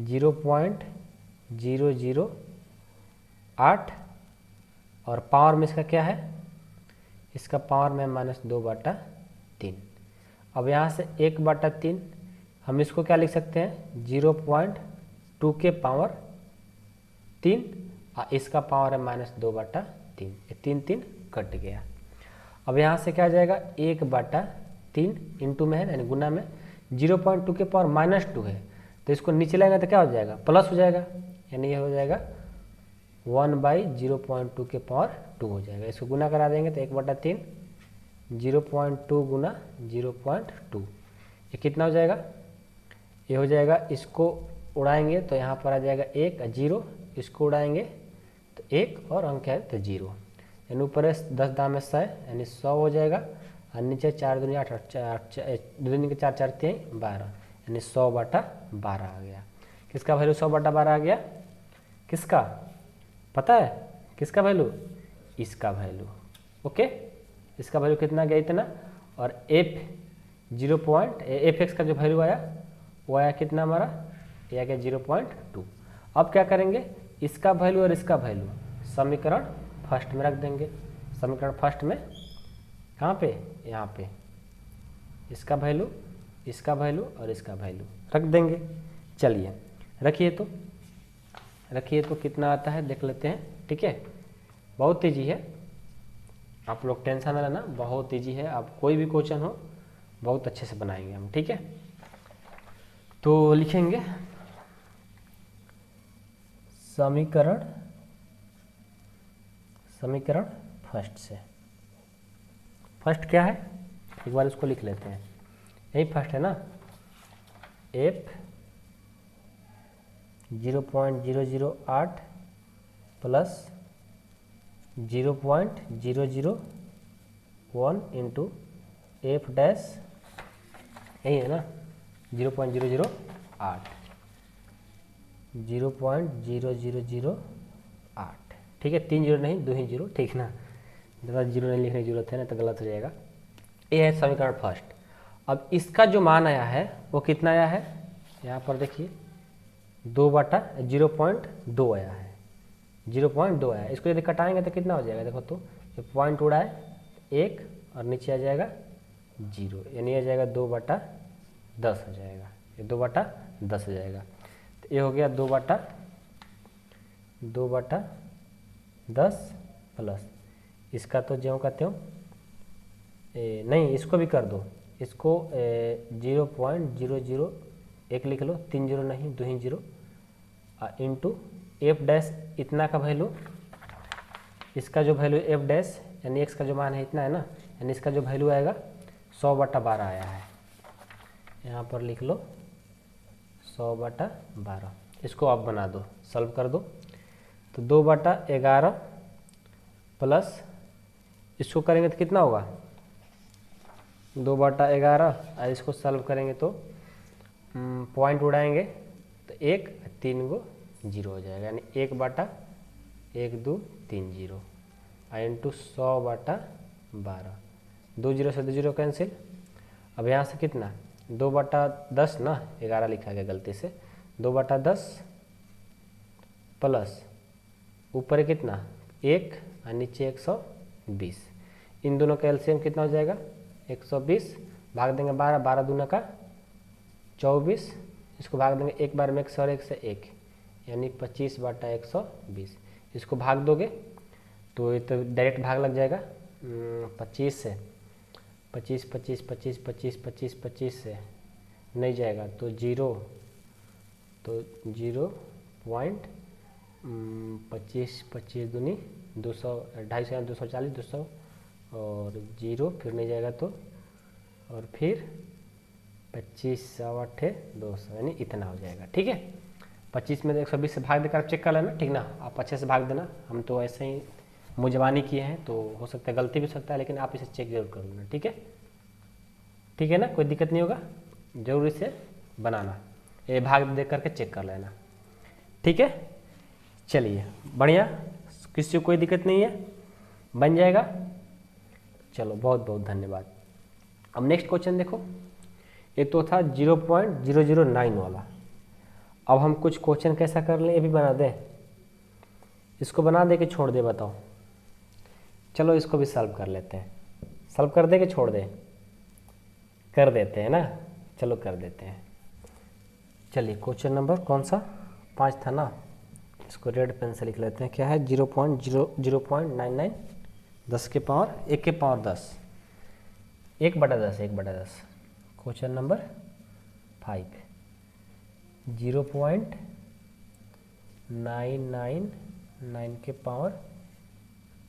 0.008 और पावर में इसका क्या है, इसका पावर में -2/3। अब यहाँ से 1/3 हम इसको क्या लिख सकते हैं 0.2 के पावर 3 और इसका पावर है -2/3, ये 3 कट गया। अब यहाँ से क्या आ जाएगा 1/3 इंटू में है, यानी गुना में 0.2 के पावर -2 है, तो इसको नीचे लाएंगे तो क्या हो जाएगा प्लस हो जाएगा, यानी ये हो जाएगा 1/0.2 के पावर 2 हो जाएगा। इसको गुना करा देंगे तो 1/3 0.2 गुना 0.2, ये कितना हो जाएगा, ये हो जाएगा, इसको उड़ाएंगे तो यहाँ पर आ जाएगा 1 0, इसको उड़ाएंगे तो 1 और अंक है तो 0, यानी ऊपर है 10 दाम में 100, यानी 100 हो जाएगा, और नीचे 4 दूनी 8 2 दूनी के 4 4 3 12, यानी 100/12 आ गया। किसका वैल्यू 100/12 आ गया, किसका पता है, किसका वैल्यू, इसका वैल्यू। ओके, इसका वैल्यू कितना गया इतना, और एफ एक्स का जो वैल्यू आया वो आया कितना हमारा, ये आ गया 0.2। अब क्या करेंगे, इसका वैल्यू और इसका वैल्यू समीकरण फर्स्ट में रख देंगे। समीकरण फर्स्ट में कहाँ पे, यहाँ पे इसका वैल्यू, इसका वैल्यू और इसका वैल्यू रख देंगे। चलिए रखिए तो कितना आता है देख लेते हैं। ठीक है, बहुत ईजी है, आप लोग टेंशन ना लेना, बहुत ईजी है। आप कोई भी क्वेश्चन हो बहुत अच्छे से बनाएंगे हम। ठीक है, तो लिखेंगे समीकरण फर्स्ट से। फर्स्ट क्या है, एक बार इसको लिख लेते हैं, यही फर्स्ट है ना, F 0.008 plus 0.001 into F dash, यही है ना 0.008 0.0008। ठीक है, 3 0 नहीं 2 ही 0, ठीक ना, ज़्यादा 0 नहीं लिखने की जरूरत है ना, तो गलत हो जाएगा। ये है समीकरण फर्स्ट। अब इसका जो मान आया है वो कितना आया है, यहाँ पर देखिए 2/0.2 आया है, 0.2 आया है। इसको यदि कटाएंगे तो कितना हो जाएगा, देखो तो ये पॉइंट उड़ा है 1 और नीचे आ जाएगा 0, यानी आ जाएगा 2/10 हो जाएगा, ये 2/10 हो जाएगा। तो ये हो गया 2/10 प्लस इसका तो जो कहते हो नहीं, इसको भी कर दो, इसको 0.001 लिख लो, 3 0 नहीं 2 ही 0, इंटू एफ डैश इतना का वैल्यू, इसका जो वैल्यू एफ डैश यानी एक्स का जो मान है इतना है ना, यानी इसका जो वैल्यू आएगा 100/12 आया है। यहाँ पर लिख लो 100/12। इसको आप बना दो, सॉल्व कर दो। तो 2/11 प्लस इसको करेंगे तो कितना होगा 2/11, और इसको सॉल्व करेंगे तो पॉइंट उड़ाएंगे तो 1 3 गो 0 हो जाएगा, यानी 1/1 2 3 0 इंटू 100/12। 2 0 से 2 0 कैंसिल। अब यहाँ से कितना 2/10 ना, 11 लिखा गया गलती से, 2/10 प्लस ऊपर कितना 1 और नीचे 120। इन दोनों का एलसीएम कितना हो जाएगा 120, भाग देंगे 12, 12 दूना का 24, इसको भाग देंगे एक बार में 100 और 1 से 1, यानी 25/120। इसको भाग दोगे तो ये तो डायरेक्ट भाग लग जाएगा 25 से, 25 25 25 25 25 25 से नहीं जाएगा तो 0, तो 0.25 25 दूनी 200, 250 240 200 और 0 फिर नहीं जाएगा तो, और फिर 25 8 200, यानी इतना हो जाएगा। ठीक है, 25 में 120 से भाग देकर आप चेक कर लेना, ठीक ना, आप अच्छे से भाग देना। हम तो ऐसे ही मुँह किए हैं तो हो सकता है गलती भी हो सकता है, लेकिन आप इसे चेक जरूर कर लेना। ठीक है, ठीक है ना, कोई दिक्कत नहीं होगा, जरूर इसे बनाना, ये भाग दे करके चेक कर लेना। ठीक है, चलिए बढ़िया, किसी को कोई दिक्कत नहीं है, बन जाएगा। चलो बहुत बहुत धन्यवाद। अब नेक्स्ट क्वेश्चन देखो, ये तो था 0.009 वाला। अब हम कुछ क्वेश्चन कैसा कर लें, ये भी बना दें, इसको बना दे कि छोड़ दे बताओ। चलो इसको भी सॉल्व कर लेते हैं, सॉल्व कर दे कि छोड़ दे, कर देते हैं ना, चलो कर देते हैं। चलिए क्वेश्चन नंबर कौन सा 5 था ना, इसको रेड पेन से लिख लेते हैं। क्या है 0.099 10 के पावर 1 के पावर 10 1/10 1/10। क्वेश्चन नंबर 5 0.999 के पावर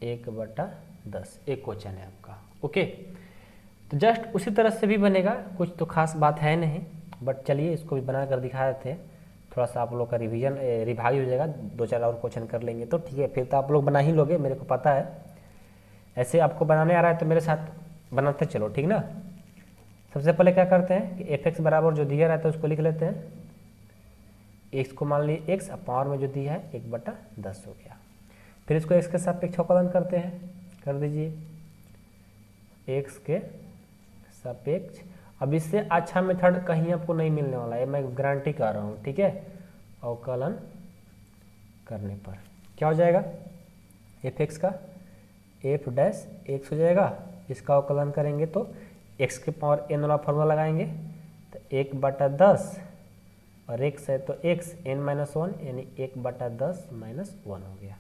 1/10 एक क्वेश्चन है आपका। ओके, तो जस्ट उसी तरह से भी बनेगा, कुछ तो खास बात है नहीं, बट चलिए इसको भी बना कर दिखा देते हैं। थोड़ा सा आप लोग का रिवीजन रिवाइज हो जाएगा, 2-4 और क्वेश्चन कर लेंगे तो ठीक है, फिर तो आप लोग बना ही लोगे, मेरे को पता है। ऐसे आपको बनाने आ रहा है तो मेरे साथ बनाते चलो, ठीक ना। सबसे पहले क्या करते हैं कि f(x) बराबर जो दिया रहता है उसको लिख लेते हैं। x को मान लीजिए x, अब पावर में जो दिया है 1/10 हो गया। फिर इसको x के सापेक्ष अवकलन करते हैं, कर दीजिए x के सापेक्ष। अब इससे अच्छा मेथड कहीं आपको नहीं मिलने वाला है, मैं गारंटी कर रहा हूँ। ठीक है, अवकलन करने पर क्या हो जाएगा f(x) का f डैश x हो जाएगा। इसका अवकलन करेंगे तो x के पावर n वाला फॉर्मूला लगाएंगे तो 1/10 और x है तो x n-1 यानी 1/10 - 1 हो गया।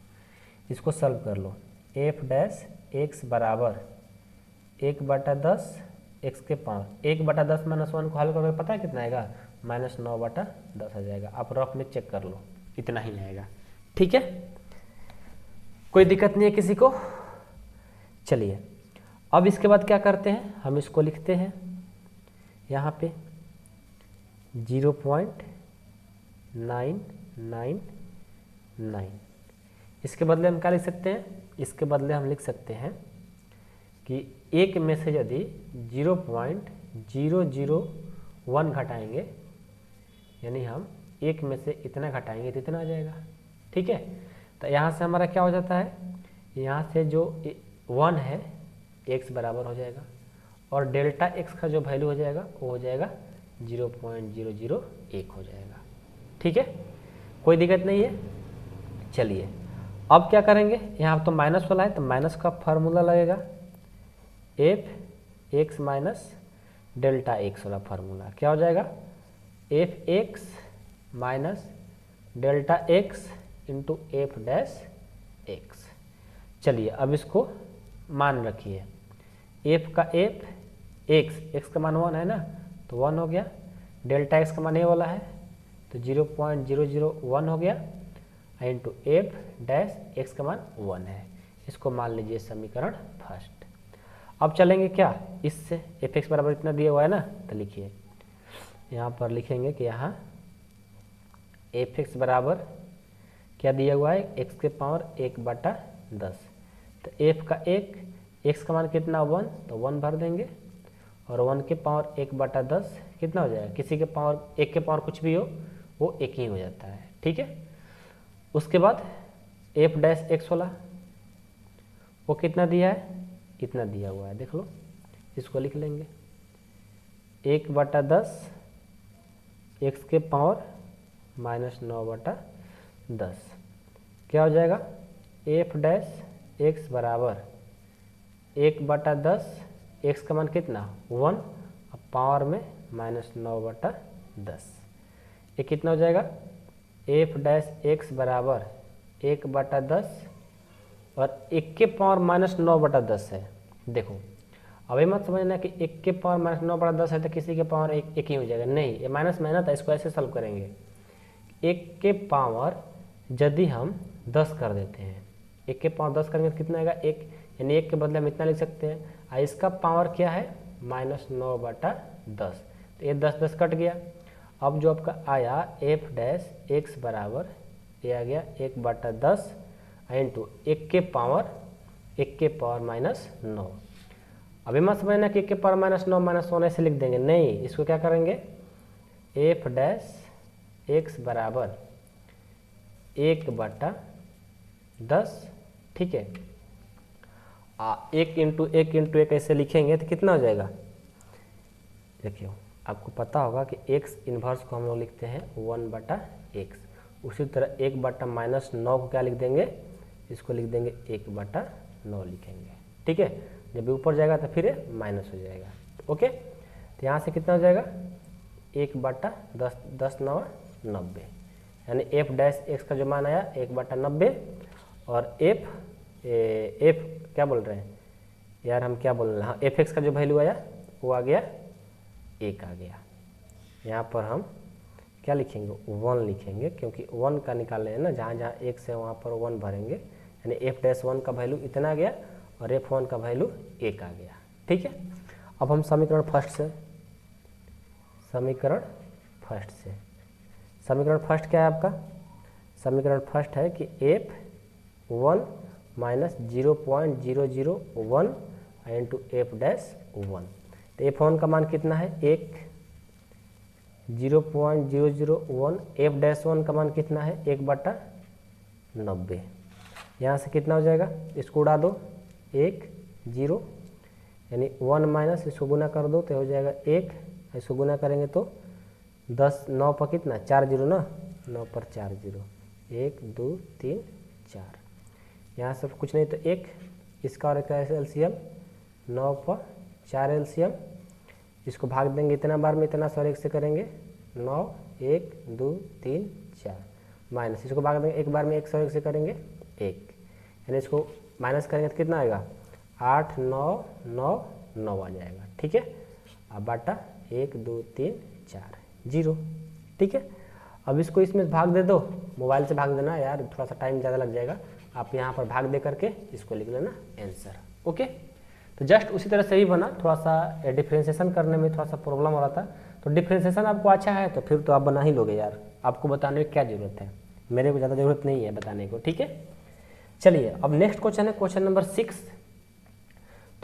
इसको सॉल्व कर लो, f डैश x बराबर 1/10 x के पावर 1/10 - 1 को हल करके पता है कितना आएगा -9/10 आ जाएगा। आप रफ में चेक कर लो, इतना ही आएगा। ठीक है, कोई दिक्कत नहीं है किसी को। चलिए अब इसके बाद क्या करते हैं, हम इसको लिखते हैं यहाँ पे 0.999। इसके बदले हम क्या लिख सकते हैं, इसके बदले हम लिख सकते हैं कि एक में से यदि 0.001 घटाएंगे, यानी हम एक में से इतना घटाएंगे तो इतना आ जाएगा। ठीक है, तो यहाँ से हमारा क्या हो जाता है, यहाँ से जो 1 है x बराबर हो जाएगा और डेल्टा x का जो वैल्यू हो जाएगा वो हो जाएगा 0.001 हो जाएगा। ठीक है, कोई दिक्कत नहीं है। चलिए अब क्या करेंगे, यहाँ तो माइनस वाला है तो माइनस का फार्मूला लगेगा, f(x) माइनस डेल्टा x वाला फार्मूला क्या हो जाएगा, f(x) minus delta x into f dash x। चलिए अब इसको मान रखिए, f का f x का मान 1 है ना तो 1 हो गया, डेल्टा x का मान ये वाला है तो 0.001 हो गया, इंटू एफ डैश एक्स का मान 1 है। इसको मान लीजिए समीकरण फर्स्ट। अब चलेंगे क्या इससे, एफ एक्स बराबर इतना दिया हुआ है ना, तो लिखिए यहाँ पर लिखेंगे कि यहाँ एफ एक्स बराबर क्या दिया हुआ है, एक्स के पावर 1/10। तो एफ का एक्स का मान कितना 1, तो 1 भर देंगे, और 1 के पावर 1/10 कितना हो जाएगा, किसी के पावर 1 के पावर कुछ भी हो वो 1 ही हो जाता है, ठीक है। उसके बाद एफ डैश एक्स वाला वो कितना दिया है, इतना दिया हुआ है, देख लो, इसको लिख लेंगे 1/10 एक्स के पावर -9/10 क्या हो जाएगा, एफ डैश एक्स बराबर 1/10 एक्स का मान कितना 1, अब पावर में -9/10, ये कितना हो जाएगा, एफ डैश एक्स बराबर 1/10 और 1 के पावर -9/10 है। देखो अभी मत समझना कि 1 के पावर -9/10 है तो किसी के पावर एक ही हो जाएगा, नहीं, ये माइनस मेहनत है, इसको ऐसे सॉल्व करेंगे। 1 के पावर यदि हम 10 कर देते हैं, 1 के पावर 10 करेंगे तो कितना आएगा 1, यानी 1 के बदले हम इतना लिख सकते हैं, और इसका पावर क्या है -9/10, तो ये 10 कट गया। अब जो आपका आया एफ डैश एक्स बराबर ये आ गया 1/10 इंटू 1 के पावर -9। अभी मत समझना कि 1 के पावर -9 ऐसे लिख देंगे, नहीं, इसको क्या करेंगे, एफ डैश एक्स बराबर 1/10, ठीक है, 1 इंटू 1 ऐसे लिखेंगे तो कितना हो जाएगा, देखिए आपको पता होगा कि x इन्वर्स को हम लोग लिखते हैं 1/x, उसी तरह 1/-9 को क्या लिख देंगे, इसको लिख देंगे 1/9 लिखेंगे, ठीक है। जब ऊपर जाएगा तो फिर माइनस हो जाएगा, ओके। तो यहाँ से कितना हो जाएगा 1/10 90, यानी एफ डैश एक्स का जो मान आया 1/90, और एफ क्या बोल रहे हैं यार, हम क्या बोल रहे हैं, हाँ एफ एक्स का जो वैल्यू आया वो आ गया 1 आ गया। यहाँ पर हम क्या लिखेंगे 1 लिखेंगे, क्योंकि 1 का निकाले हैं ना, जहाँ जहाँ 1 से वहाँ पर 1 भरेंगे, यानी एफ डैश 1 का वैल्यू इतना आ गया और एफ 1 का वैल्यू 1 आ गया, ठीक है। अब हम समीकरण फर्स्ट क्या है आपका, समीकरण फर्स्ट है कि एफ 1 -0.001 इंटू एफ डैश 1, तो एफ 1 का मान कितना है 1, 0.001, एफ डैश 1 का मान कितना है 1/90, यहाँ से कितना हो जाएगा, इसको उड़ा दो 1 0, यानी 1 माइनस इसको गुना कर दो तो हो जाएगा 1, इसको गुना करेंगे तो 10 9 पर कितना 4 0 ना, 9 पर 4 0, 1 2 3 4, यहाँ सब कुछ नहीं तो 1, इसका और एक एलसीएम 9 पर 4 एलसीएम, इसको भाग देंगे इतना बार में, इतना सॉरी 1 से करेंगे 9 1 2 3 4, माइनस इसको भाग देंगे एक बार में 1 सॉरी 1 से करेंगे 1, यानी इसको माइनस करेंगे तो कितना आएगा 8 9 9 9 आ जाएगा, ठीक है। अब बाटा 1 2 3 4 0, ठीक है। अब इसको इसमें भाग दे दो, मोबाइल से भाग देना यार, थोड़ा सा टाइम ज़्यादा लग जाएगा, आप यहाँ पर भाग दे करके इसको लिख लेना आंसर, ओके। तो जस्ट उसी तरह से ही बना, थोड़ा सा डिफ्रेंशिएशन करने में थोड़ा सा प्रॉब्लम हो रहा था, तो डिफ्रेंशिएशन आपको अच्छा है तो फिर तो आप बना ही लोगे यार, आपको बताने की क्या ज़रूरत है, मेरे को ज़्यादा ज़रूरत नहीं है बताने को, ठीक है। चलिए अब नेक्स्ट क्वेश्चन है क्वेश्चन नंबर 6।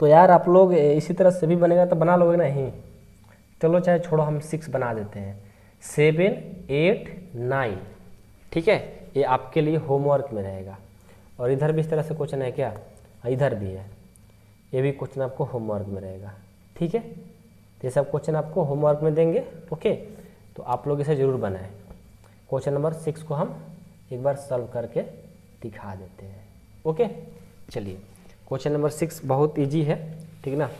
तो यार आप लोग इसी तरह से भी बनेगा तो बना लोगे नहीं, चलो चाहे छोड़ो, हम 6 बना देते हैं, 7 8 9, ठीक है, ये आपके लिए होमवर्क में रहेगा। और इधर भी इस तरह से क्वेश्चन है क्या, इधर भी है, ये भी क्वेश्चन आपको होमवर्क में रहेगा, ठीक है। तो ये सब क्वेश्चन आपको होमवर्क में देंगे, ओके। तो आप लोग इसे ज़रूर बनाएं। क्वेश्चन नंबर 6 को हम एक बार सॉल्व करके दिखा देते हैं, ओके। चलिए क्वेश्चन नंबर 6 बहुत ईजी है, ठीक ना,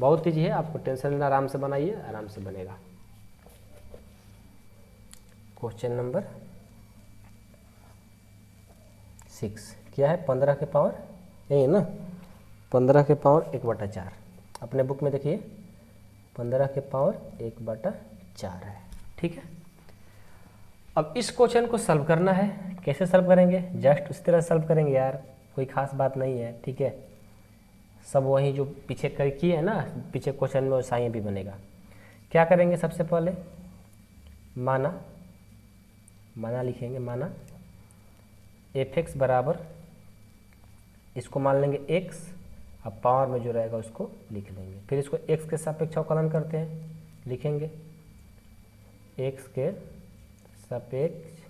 बहुत ईजी है, आपको टेंशन लेना, आराम से बनाइए, आराम से बनेगा। क्वेश्चन नंबर 6 क्या है, 15 के पावर यही है ना, 15 के पावर 1/4, अपने बुक में देखिए 15 के पावर 1/4 है, ठीक है। अब इस क्वेश्चन को सॉल्व करना है कैसे सॉल्व करेंगे, जस्ट उसी तरह सॉल्व करेंगे यार, कोई खास बात नहीं है, ठीक है। सब वही जो पीछे कर किए है ना, पीछे क्वेश्चन में वैसा ही भी बनेगा। क्या करेंगे, सबसे पहले माना लिखेंगे, माना एफ एक्स बराबर, इसको मान लेंगे x, अब पावर में जो रहेगा उसको लिख लेंगे। फिर इसको x के सापेक्ष अवकलन करते हैं, लिखेंगे x के सापेक्ष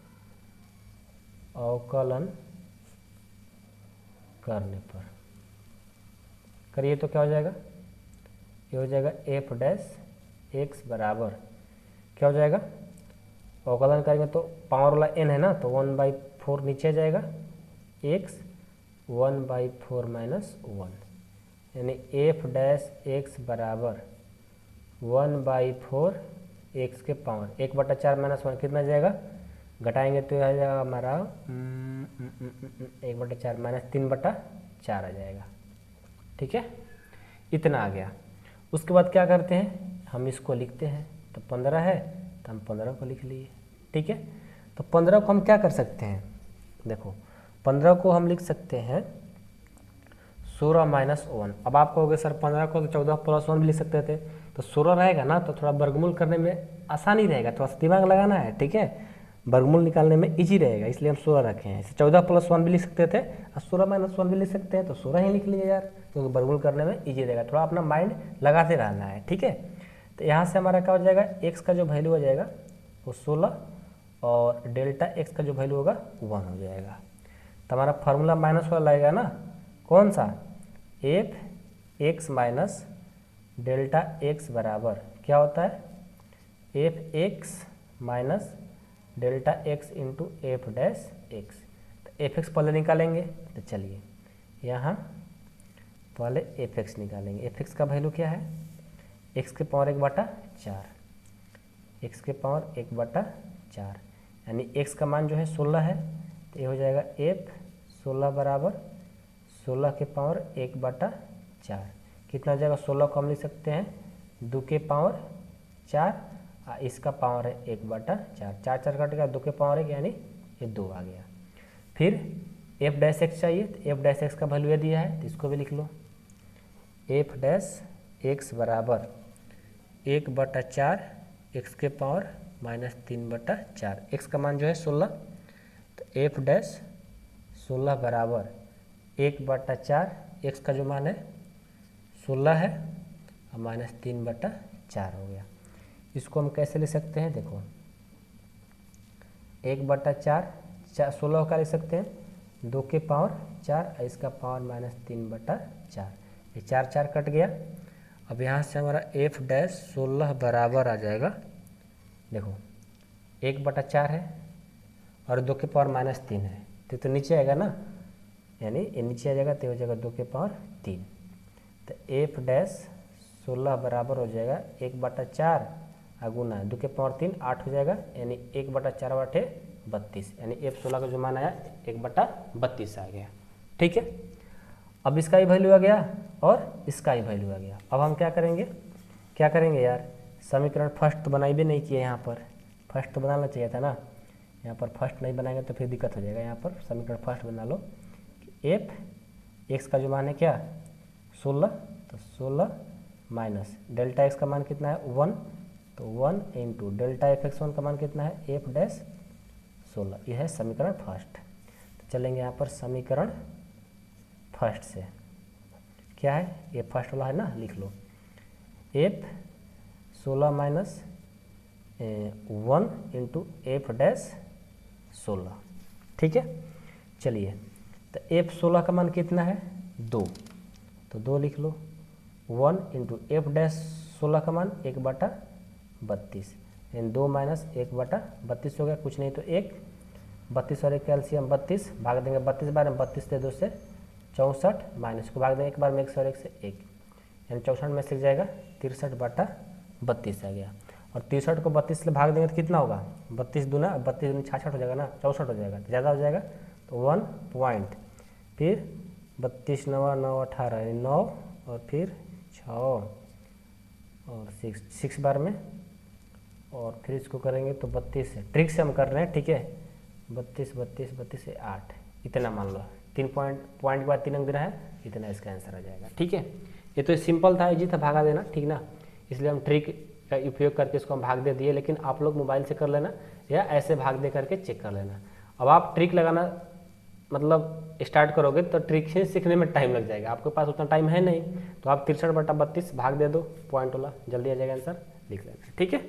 अवकलन करने पर करिए तो क्या हो जाएगा, ये हो जाएगा एफ डैश एक्स बराबर, क्या हो जाएगा, अवकलन करेंगे तो पावर वाला n है ना, तो 1/4 नीचे जाएगा, x 1/4 माइनस 1, यानी एफ डैश एक्स बराबर 1/4 एक्स के पावर 1/4 माइनस 1 कितना जाएगा, घटाएंगे तो यह आ जाएगा हमारा 1/4 माइनस 3/4 आ जाएगा, ठीक है। इतना आ गया। उसके बाद क्या करते हैं, हम इसको लिखते हैं, तो 15 है तो हम 15 को लिख लिए, ठीक है। तो 15 को हम क्या कर सकते हैं, देखो 15 को हम लिख सकते हैं 16 माइनस 1। अब आप कहोगे सर 15 को तो 14 प्लस 1 भी लिख सकते थे, तो 16 रहेगा ना, तो थोड़ा वर्गमूल करने में आसानी रहेगा, थोड़ा सा दिमाग लगाना है, ठीक है। वर्गमूल निकालने में इजी रहेगा, इसलिए हम 16 रखे हैं। इसे 14 प्लस 1 भी लिख सकते थे और 16 माइनस 1 भी लिख सकते हैं, तो 16 ही लिख लीजिए यार, क्योंकि वर्गमूल करने में इजी रहेगा, थोड़ा अपना माइंड लगाते रहना है, ठीक है। तो यहाँ से हमारा क्या हो जाएगा, एक्स का जो वैल्यू हो जाएगा वो 16 और डेल्टा एक्स का जो वैल्यू होगा 1 हो जाएगा। तो हमारा फार्मूला माइनस वाला लगेगा ना, कौन सा, F x minus delta X बराबर क्या होता है, F x minus delta x into F dash x. तो एफ एक्स पहले निकालेंगे, तो चलिए यहाँ पहले एफ एक्स निकालेंगे। एफ एक्स का वैल्यू क्या है, एक्स के पावर 1/4, एक्स के पावर 1/4, यानी एक्स का मान जो है 16 है, तो ये हो जाएगा एफ 16 बराबर 16 के पावर 1/4, कितना हो जाएगा, 16 को हम लिख सकते हैं 2 के पावर 4, इसका पावर है 1/4, 4 कट गया, 2 के पावर 1 यानी ये 2 आ गया। फिर एफ डैश एक्स चाहिए, तो एफ डैश एक्स का वैल्यू ये दिया है, तो इसको भी लिख लो, एफ डैश एक्स बराबर 1/4 एक्स के पावर माइनस 3/4, एक्स का मान जो है 16, तो एफ डैश 16 बराबर 1/4, एक्स का जो मान है 16 है और माइनस 3/4 हो गया। इसको हम कैसे ले सकते हैं, देखो 1/4 16 का ले सकते हैं 2 के पावर 4 और इसका पावर माइनस 3/4, ये 4 कट गया। अब यहाँ से हमारा एफ डैश 16 बराबर आ जाएगा, देखो 1/4 है और 2 के पावर माइनस 3 है, तो नीचे आएगा ना, यानी ये नीचे आ जाएगा, तो हो जाएगा 2 के पावर 3, तो एफ डैश 16 बराबर हो जाएगा 1/4 गुना 2 के पावर 3 8 हो जाएगा, यानी 1/4/32, यानी एफ 16 का जो मान आया 1/32 आ गया, ठीक है। अब इसका ही वैल्यू आ गया और इसका ही वैल्यू आ गया। अब हम क्या करेंगे यार, समीकरण फर्स्ट तो बनाई भी नहीं किए, यहाँ पर फर्स्ट तो बनाना चाहिए था ना, यहाँ पर फर्स्ट नहीं बनाएंगे तो फिर दिक्कत हो जाएगा। यहाँ पर समीकरण फर्स्ट बना लो कि एफ एक्स का जो मान है क्या 16, तो 16 माइनस डेल्टा एक्स का मान कितना है 1, तो 1 इंटू डेल्टा एफ एक्स 1 का मान कितना है एफ डैश 16, यह है समीकरण फर्स्ट। तो चलेंगे यहाँ पर समीकरण फर्स्ट से, क्या है ये फर्स्ट वाला है ना, लिख लो F 16 minus 1 into F dash 16, ठीक है। चलिए तो एफ 16 का मान कितना है 2, तो 2 लिख लो, 1 इंटू एफ डैश 16 का मान 1/32, यानी 2 माइनस 1/32 हो गया, कुछ नहीं तो 1, 32 और 1 कैल्शियम 32, भाग देंगे 32 बार में, 32 से 2 से 64, माइनस को भाग देंगे एक बार में 1 और 1 से 1, यानी 64 में से जाएगा 63/32 आ गया। और 63 को 32 से भाग देंगे तो कितना होगा, 32 दूना 66 हो जाएगा ना, 64 हो जाएगा, ज़्यादा हो जाएगा तो 1 पॉइंट, फिर 32 9 9 18 9 और फिर 6 और 6 बार में, और फिर इसको करेंगे तो 32 से, ट्रिक से हम कर रहे हैं, ठीक है, 32 32 32 से 8, इतना मान लो। 3 पॉइंट के बाद 3 अंक देना है, इतना इसका आंसर आ जाएगा। ठीक है, ये तो सिंपल था, इजी था भागा देना, ठीक ना। इसलिए हम ट्रिक का उपयोग करके इसको हम भाग दे दिए, लेकिन आप लोग मोबाइल से कर लेना या ऐसे भाग दे करके चेक कर लेना। अब आप ट्रिक लगाना मतलब स्टार्ट करोगे तो ट्रिक से सीखने में टाइम लग जाएगा, आपके पास उतना टाइम है नहीं, तो आप 63/32 भाग दे दो, पॉइंट वाला, जल्दी आ जाएगा आंसर, लिख लेना। ठीक है,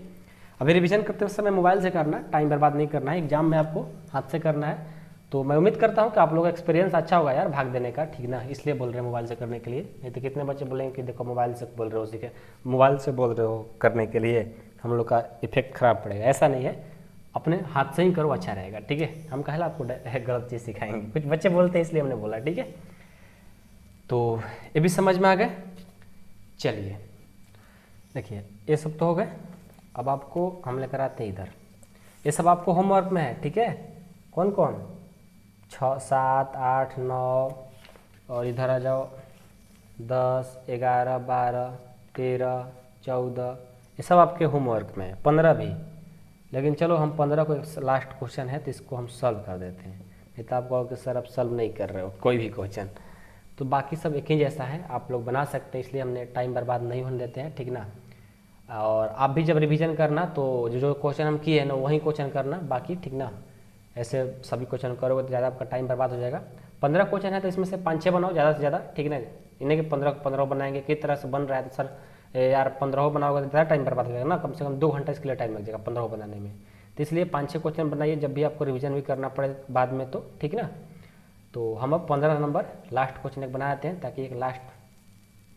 अभी रिवीजन करते समय मोबाइल से करना, टाइम बर्बाद नहीं करना है, एग्जाम में आपको हाथ से करना है। तो मैं उम्मीद करता हूँ कि आप लोगों का एक्सपीरियंस अच्छा होगा यार भाग देने का, ठीक ना, इसलिए बोल रहे हैं मोबाइल से करने के लिए। नहीं तो कितने बच्चे बोलेंगे कि देखो मोबाइल से बोल रहे हो, सीखे मोबाइल से बोल रहे हो करने के लिए, हम लोग का इफेक्ट खराब पड़ेगा। ऐसा नहीं है, अपने हाथ से ही करो, अच्छा रहेगा। ठीक है, हम कहला आपको गलत चीज़ सिखाएंगे, कुछ बच्चे बोलते हैं इसलिए हमने बोला। ठीक है, तो ये भी समझ में आ गए। चलिए देखिए, ये सब तो हो गए। अब आपको हम लेकर आते हैं इधर, ये सब आपको होमवर्क में है। ठीक है, कौन कौन, 6 7 8 9, और इधर आ जाओ 10 11 12 13 14, ये सब आपके होमवर्क में है, 15 भी। लेकिन चलो हम 15 को एक लास्ट क्वेश्चन है तो इसको हम सॉल्व कर देते हैं। नहीं तो आप कहोगे सर आप सॉल्व नहीं कर रहे हो कोई भी क्वेश्चन, तो बाकी सब एक ही जैसा है, आप लोग बना सकते हैं, इसलिए हमने टाइम बर्बाद नहीं होने देते हैं। ठीक ना, और आप भी जब रिवीजन करना तो जो जो क्वेश्चन हम किए हैं ना वही क्वेश्चन करना बाकी, ठीक ना। ऐसे सभी क्वेश्चन करोगे तो ज़्यादा आपका टाइम बर्बाद हो जाएगा। 15 क्वेश्चन है तो इसमें से 5-6 बनाओ ज़्यादा से ज़्यादा, ठीक ना। इन्हें कि 15 बनाएंगे, किस तरह से बन रहा है तो सर यार 15 बनाओगे तो ज़्यादा टाइम बर्बाद हो जाएगा ना, कम से कम 2 घंटा इसके लिए टाइम लग जाएगा 15 बनाने में। तो इसलिए 5-6 क्वेश्चन बनाइए, जब भी आपको रिवीजन भी करना पड़े बाद में, तो ठीक ना। तो हम अब 15 नंबर लास्ट क्वेश्चन एक बनाते हैं, ताकि एक लास्ट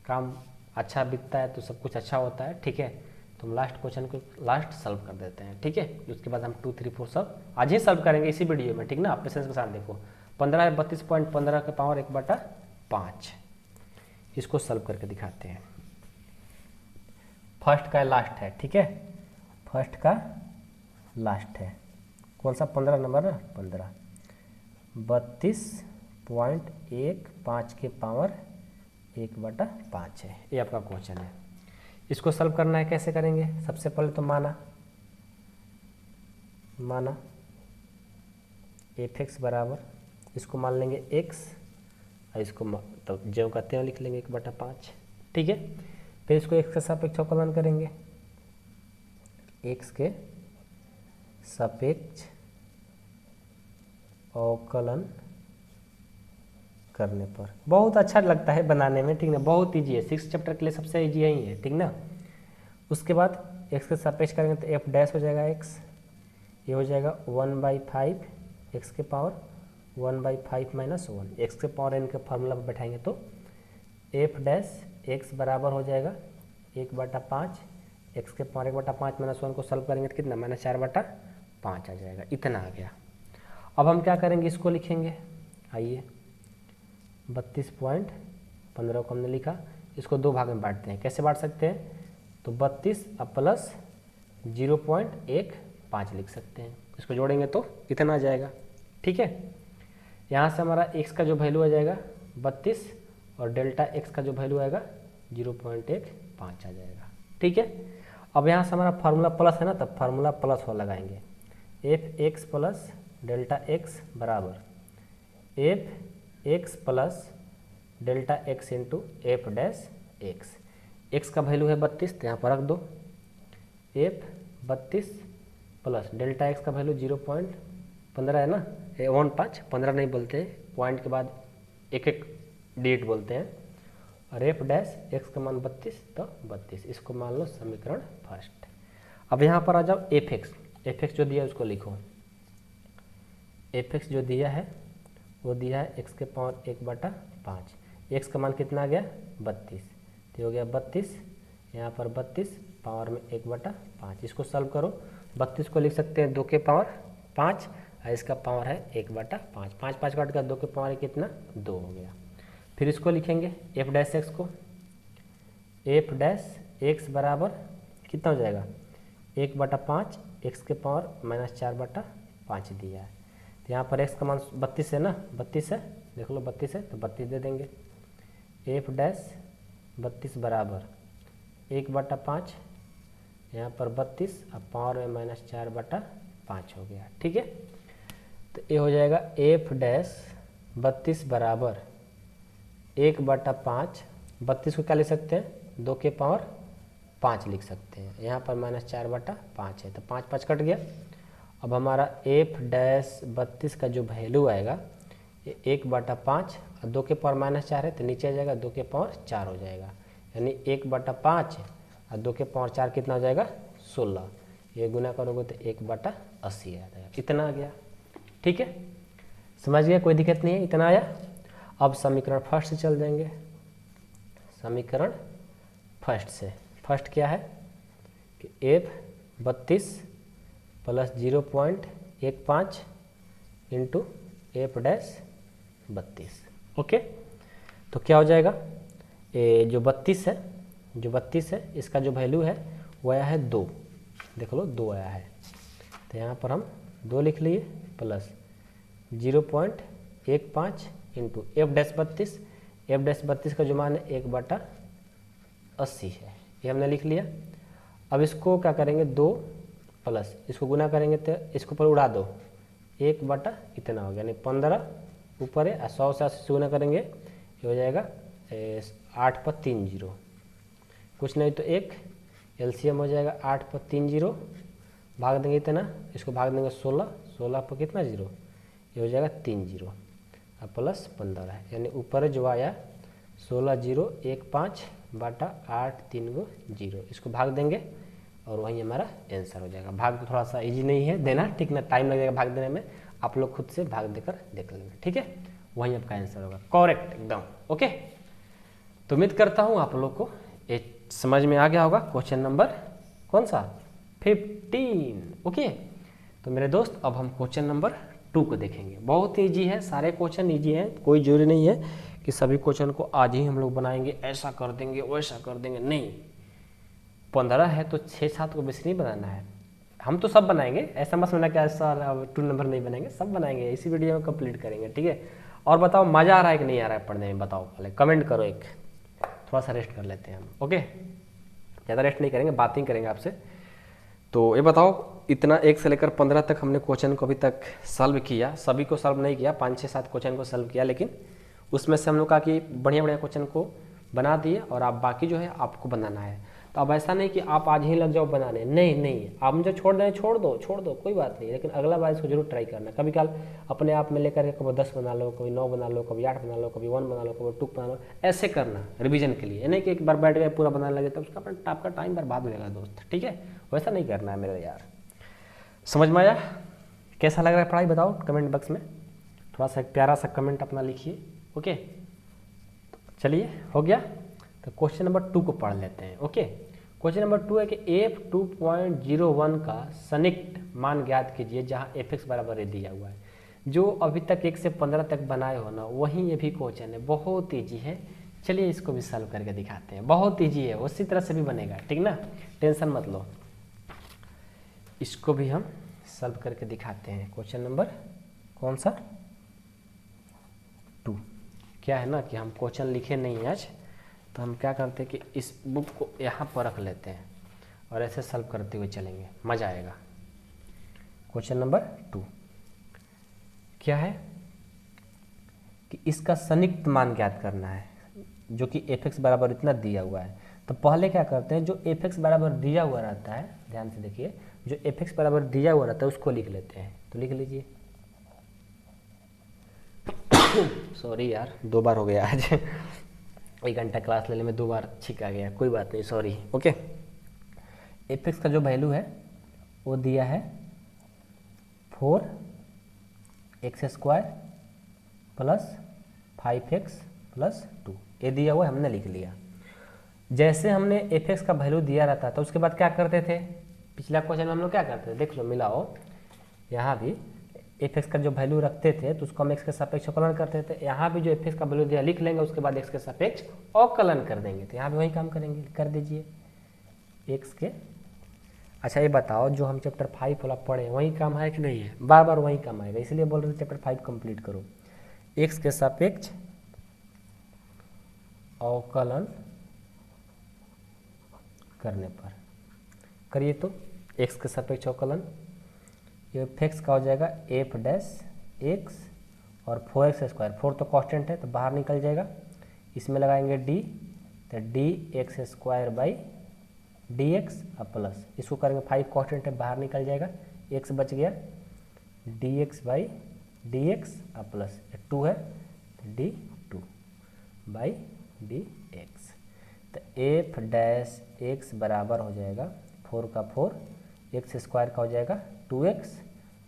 काम अच्छा बिकता है तो सब कुछ अच्छा होता है। ठीक है, तो हम लास्ट क्वेश्चन को लास्ट सॉल्व कर देते हैं। ठीक है, उसके बाद हम 2 3 4 सब आज ही सॉल्व करेंगे इसी वीडियो में, ठीक ना। आप पेशेंस के साथ देखो, 15 है 32.15 के पावर 1/5, इसको सॉल्व करके दिखाते हैं। फर्स्ट का लास्ट है, ठीक है, फर्स्ट का लास्ट है, कौन सा 15 नंबर है, 15, 32.15 के पावर 1/5 है, ये आपका क्वेश्चन है। इसको सॉल्व करना है, कैसे करेंगे, सबसे पहले तो माना f(x) बराबर, इसको मान लेंगे x, और इसको तो जो कहते हैं लिख लेंगे 1/5। ठीक है, फिर इसको x के सापेक्ष अवकलन करेंगे, x के सापेक्ष अवकलन करने पर बहुत अच्छा लगता है बनाने में, ठीक ना, बहुत ईजी है, 6 चैप्टर के लिए सबसे ईजी यही है, ठीक ना। उसके बाद x के सापेक्ष करेंगे तो f डैश हो जाएगा x, ये हो जाएगा 1/5, x के पावर 1/5 - 1, x के पावर n के फार्मूला पर बैठाएंगे तो f डैश x बराबर हो जाएगा 1/5, x के पावर 1/5 - 1 को सॉल्व करेंगे तो कितना, -4/5 आ जाएगा, इतना आ गया। अब हम क्या करेंगे, इसको लिखेंगे, आइए 32.15 को हमने लिखा, इसको 2 भाग में बांटते हैं, कैसे बांट सकते हैं, तो 32 अब प्लस 0.15 लिख सकते हैं, इसको जोड़ेंगे तो इतना आ जाएगा। ठीक है, यहाँ से हमारा x का जो वैल्यू आ जाएगा 32 और डेल्टा x का जो वैल्यू आएगा 0.15 आ जाएगा। ठीक है, अब यहाँ से हमारा फार्मूला प्लस है ना, तब फार्मूला प्लस हो लगाएंगे, f(x) प्लस डेल्टा x बराबर f(x) plus delta x into f dash x, x का वैल्यू है 32 तो यहाँ पर रख दो, f 32 प्लस डेल्टा x का वैल्यू 0.15 है ना, 15 नहीं बोलते हैं, पॉइंट के बाद एक डिजिट बोलते हैं, और f डैश x का मान 32 तो 32, इसको मान लो समीकरण फर्स्ट। अब यहाँ पर आ जाओ f(x) जो दिया है उसको लिखो, f(x) जो दिया है वो दिया है x के पावर 1/5, x का मान कितना आ गया 32, तो हो गया 32, यहाँ पर 32 पावर में 1/5, इसको सॉल्व करो, 32 को लिख सकते हैं 2 के पावर 5, और इसका पावर है 1/5, 5 काट कर 2 के पावर कितना 2 हो गया। फिर इसको लिखेंगे f डैश x को, f डैश x बराबर कितना हो जाएगा 1/5, x के पावर -4/5 दिया है, तो यहाँ पर x का मान 32 है ना, 32 है, देख लो 32 है तो 32 दे देंगे, f डैश 32 बराबर 1/5, यहाँ पर 32 अब पावर में -4/5 हो गया। ठीक है, तो ये हो जाएगा एफ डैश 32 बराबर 1/5। 32 को क्या लिख सकते हैं, 2 के पावर 5 लिख सकते हैं। यहाँ पर -4/5 है तो 5 5 कट गया। अब हमारा एफ डैश 32 का जो वैल्यू आएगा ये 1/5 और 2 के पावर -4 है तो नीचे आ जाएगा 2 के पावर 4 हो जाएगा, यानी 1/5 और 2 के पावर 4 कितना हो जाएगा 16। ये गुना करोगे तो 1/80 आ जाएगा। इतना आ गया, ठीक है, समझ गया, कोई दिक्कत नहीं है, इतना आया। अब समीकरण फर्स्ट से चल जाएंगे। समीकरण फर्स्ट से, फर्स्ट क्या है कि F 32 plus 0.15 into F dash 32। Okay, तो क्या हो जाएगा, ये जो 32 है इसका जो वैल्यू है वो आया है 2, देख लो 2 आया है, तो यहाँ पर हम 2 लिख लिए प्लस 0.15 इंटू एफ डैश 32 का जो मान है 1/80 है, ये हमने लिख लिया। अब इसको क्या करेंगे 2 प्लस इसको गुना करेंगे तो इसको पर उड़ा दो, 1 इतना हो गया, यानी 15 ऊपर है, 100 से 80 गुना करेंगे ये हो जाएगा 8 पर 3 0, कुछ नहीं तो 1 एलसीएम हो जाएगा 8 पर 3 0, भाग देंगे इतना, इसको भाग देंगे 16 पर कितना 0, ये हो जाएगा 3 0 और प्लस 15 है, यानी ऊपर जो आया 16 0 1 5 बटा 8 3 को 0, इसको भाग देंगे और वही हमारा आंसर हो जाएगा। भाग तो थोड़ा सा इजी नहीं है देना, ठीक ना, टाइम लगेगा भाग देने में, आप लोग खुद से भाग देकर देख लेंगे, ठीक है, वही आपका आंसर होगा, करेक्ट एकदम। ओके, तो उम्मीद करता हूँ आप लोग को ये समझ में आ गया होगा। क्वेश्चन नंबर कौन सा 15। ओके, तो मेरे दोस्त अब हम क्वेश्चन नंबर 2 को देखेंगे। बहुत ईजी है, सारे क्वेश्चन ईजी हैं, कोई जरूरी नहीं है कि सभी क्वेश्चन को आज ही हम लोग बनाएंगे, ऐसा कर देंगे वैसा कर देंगे, नहीं। 15 है तो 6-7 को बेसी नहीं बनाना है, हम तो सब बनाएंगे, ऐसा मत समझना कि सर अब 2 नंबर नहीं बनाएंगे, सब बनाएंगे, इसी वीडियो में कंप्लीट करेंगे, ठीक है। और बताओ मज़ा आ रहा है कि नहीं आ रहा है पढ़ने में, बताओ पहले कमेंट करो, एक थोड़ा सा रेस्ट कर लेते हैं हम। ओके, ज़्यादा रेस्ट नहीं करेंगे, बात नहीं करेंगे आपसे। तो ये बताओ, इतना 1 से लेकर 15 तक हमने क्वेश्चन को अभी तक सॉल्व किया, सभी को सॉल्व नहीं किया, 5-6-7 क्वेश्चन को सॉल्व किया, लेकिन उसमें से हम लोग कहा कि बढ़िया क्वेश्चन को बना दिए और आप बाकी जो है आपको बनाना है। तो अब ऐसा नहीं कि आप आज ही लग जाओ बनाने, नहीं, आप मुझे छोड़ दें, छोड़ दो कोई बात नहीं, लेकिन अगला बार इसको जरूर ट्राई करना। कभी कल अपने आप में लेकर के कभी 10 बना लो, कभी 9 बना लो, कभी 8 बना लो, कभी 1 बना लो, कभी 2 बना लो, ऐसे करना रिवीजन के लिए, नहीं कि एक बार बैठ गए पूरा बनाने लगे तो उसका अपना आपका टाइम बर्बाद हो जाएगा दोस्त, ठीक है, वैसा नहीं करना है मेरे यार। समझ में आया? कैसा लग रहा है पढ़ाई बताओ कमेंट बॉक्स में, थोड़ा सा एक प्यारा सा कमेंट अपना लिखिए। ओके, चलिए हो गया, तो क्वेश्चन नंबर 2 को पढ़ लेते हैं। ओके, क्वेश्चन नंबर 2 है कि एफ 2.01 का सनिक्ट मान ज्ञात कीजिए जहाँ एफ एक्स बराबर दिया हुआ है। जो अभी तक 1 से 15 तक बनाए हो ना, वही ये भी क्वेश्चन है, बहुत ईजी है। चलिए इसको भी सॉल्व करके दिखाते हैं, बहुत ईजी है, उसी तरह से भी बनेगा, ठीक ना, टेंशन मत लो। इसको भी हम सॉल्व करके दिखाते हैं। क्वेश्चन नंबर कौन सा 2। क्या है ना कि हम क्वेश्चन लिखे नहीं आज, तो हम क्या करते हैं कि इस बुक को यहाँ पर रख लेते हैं और ऐसे सॉल्व करते हुए चलेंगे, मज़ा आएगा। क्वेश्चन नंबर 2 क्या है कि इसका सनिक्ट मान ज्ञात करना है, जो कि एफ एक्स बराबर इतना दिया हुआ है। तो पहले क्या करते हैं, जो एफ एक्स बराबर दिया हुआ रहता है, ध्यान से देखिए, जो एफ एक्स बराबर दिया हुआ रहता है उसको लिख लेते हैं। तो लिख लीजिए, सॉरी यार 2 बार हो गया आज 1 घंटा क्लास लेने में 2 बार छिक आ गया, कोई बात नहीं, सॉरी। ओके, एफ एक्स का जो वैल्यू है वो दिया है 4x² प्लस 5x प्लस 2, ये दिया हुआ हमने लिख लिया। जैसे हमने एफ एक्स का वैल्यू दिया रहता था उसके बाद क्या करते थे, पिछला क्वेश्चन में हम लोग क्या करते थे, देख लो मिलाओ, यहाँ भी एफ एक्स का जो वैल्यू रखते थे तो उसको हम एक्स के सापेक्ष अवकलन करते थे। यहाँ भी जो एफ एक्स का वैल्यू दिया लिख लेंगे, उसके बाद एक्स के सापेक्ष अवकलन कर देंगे। तो यहाँ भी वही काम करेंगे, कर दीजिए एक्स के। अच्छा ये बताओ, जो हम चैप्टर 5 वाला पढ़े वही काम है कि नहीं है, बार बार वही काम आएगा, इसलिए बोल रहे थे चैप्टर 5 कंप्लीट करो। एक्स के सापेक्ष अवकलन करने पर करिए, तो एक्स के सापेक्ष अवकलन एफ एक्स का हो जाएगा एफ डैश एक्स और 4x², 4 तो कांस्टेंट है तो बाहर निकल जाएगा, इसमें लगाएंगे डी, तो dx² बाई dx और प्लस इसको करेंगे 5 कांस्टेंट है बाहर निकल जाएगा, x बच गया dx बाई dx और प्लस 2 है तो d2 बाई dx। तो एफ डैश एक्स बराबर हो जाएगा 4 का 4, x² का हो जाएगा 2x,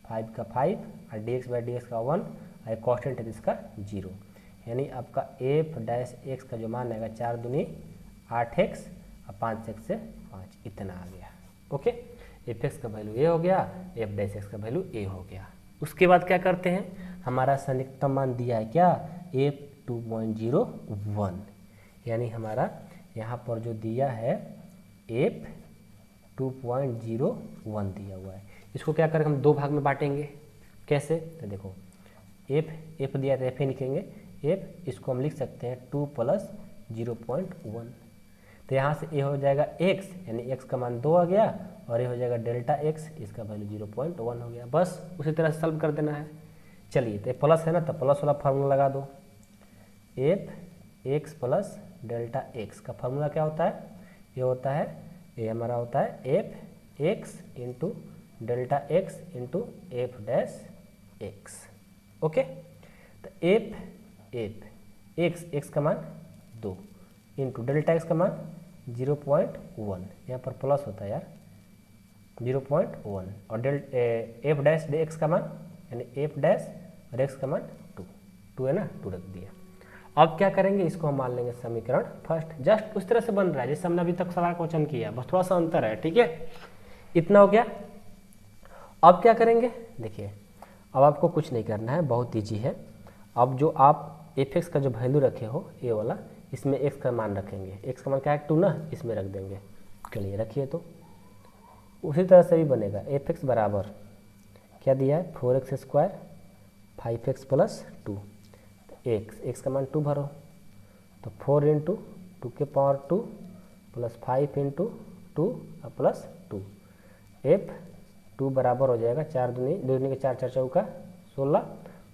5 का 5 और dx बाई dx का 1 और कांस्टेंट है इसका 0, यानी आपका एफ डैश एक्स का जो मान आएगा 4 दूनी 8x और 5x से 5 इतना आ गया। ओके, एफ एक्स का वैल्यू ए हो गया, एफ डैश एक्स का वैल्यू ए हो गया। उसके बाद क्या करते हैं, हमारा सन्निकटन मान दिया है क्या, एफ 2.01, यानी हमारा यहाँ पर जो दिया है एफ 2.01 दिया हुआ है। इसको क्या करें, हम दो भाग में बांटेंगे, कैसे, तो देखो एफ दिया तो एफ ही लिखेंगे, एफ इसको हम लिख सकते हैं 2 + 0.1, तो यहाँ से ए हो जाएगा x, यानी x का मान 2 आ गया, और ये हो जाएगा डेल्टा x, इसका वैल्यू 0.1 हो गया। बस उसी तरह से सॉल्व कर देना है। चलिए, तो प्लस है ना, तो प्लस वाला फार्मूला लगा दो, F x plus delta x का फार्मूला क्या होता है, ये होता है, ये हमारा होता है F x into delta x into F dash x. Okay, तो एफ एक्स का मान 2 इंटू डेल्टा एक्स का मान 0.1, यहाँ पर प्लस होता है यार 0.1, और एफ डैश एक्स का मान यानी एफ डैश और एक्स का मान 2 है ना, 2 रख दिया। अब क्या करेंगे, इसको हम मान लेंगे समीकरण फर्स्ट, जस्ट उस तरह से बन रहा है जैसे हमने अभी तक सवाल क्वेश्चन किया, बस थोड़ा सा अंतर है, ठीक है, इतना हो गया। अब क्या करेंगे, देखिए अब आपको कुछ नहीं करना है, बहुत ईजी है। अब जो आप एफ एक्स का जो वैल्यू रखे हो ए वाला, इसमें एक्स का मान रखेंगे, एक्स का मान क्या है 2 ना, इसमें रख देंगे। चलिए रखिए, तो उसी तरह से भी बनेगा, एफ एक्स बराबर क्या दिया है 4x² 5x + 2, तो एक्स का मान 2 भरो, तो 4 × 2 के पावर 2 + 5 × 2 और प्लस 2, एफ 2 बराबर हो जाएगा 4 दूनी 2 दूनी के 4 4 चौका 16,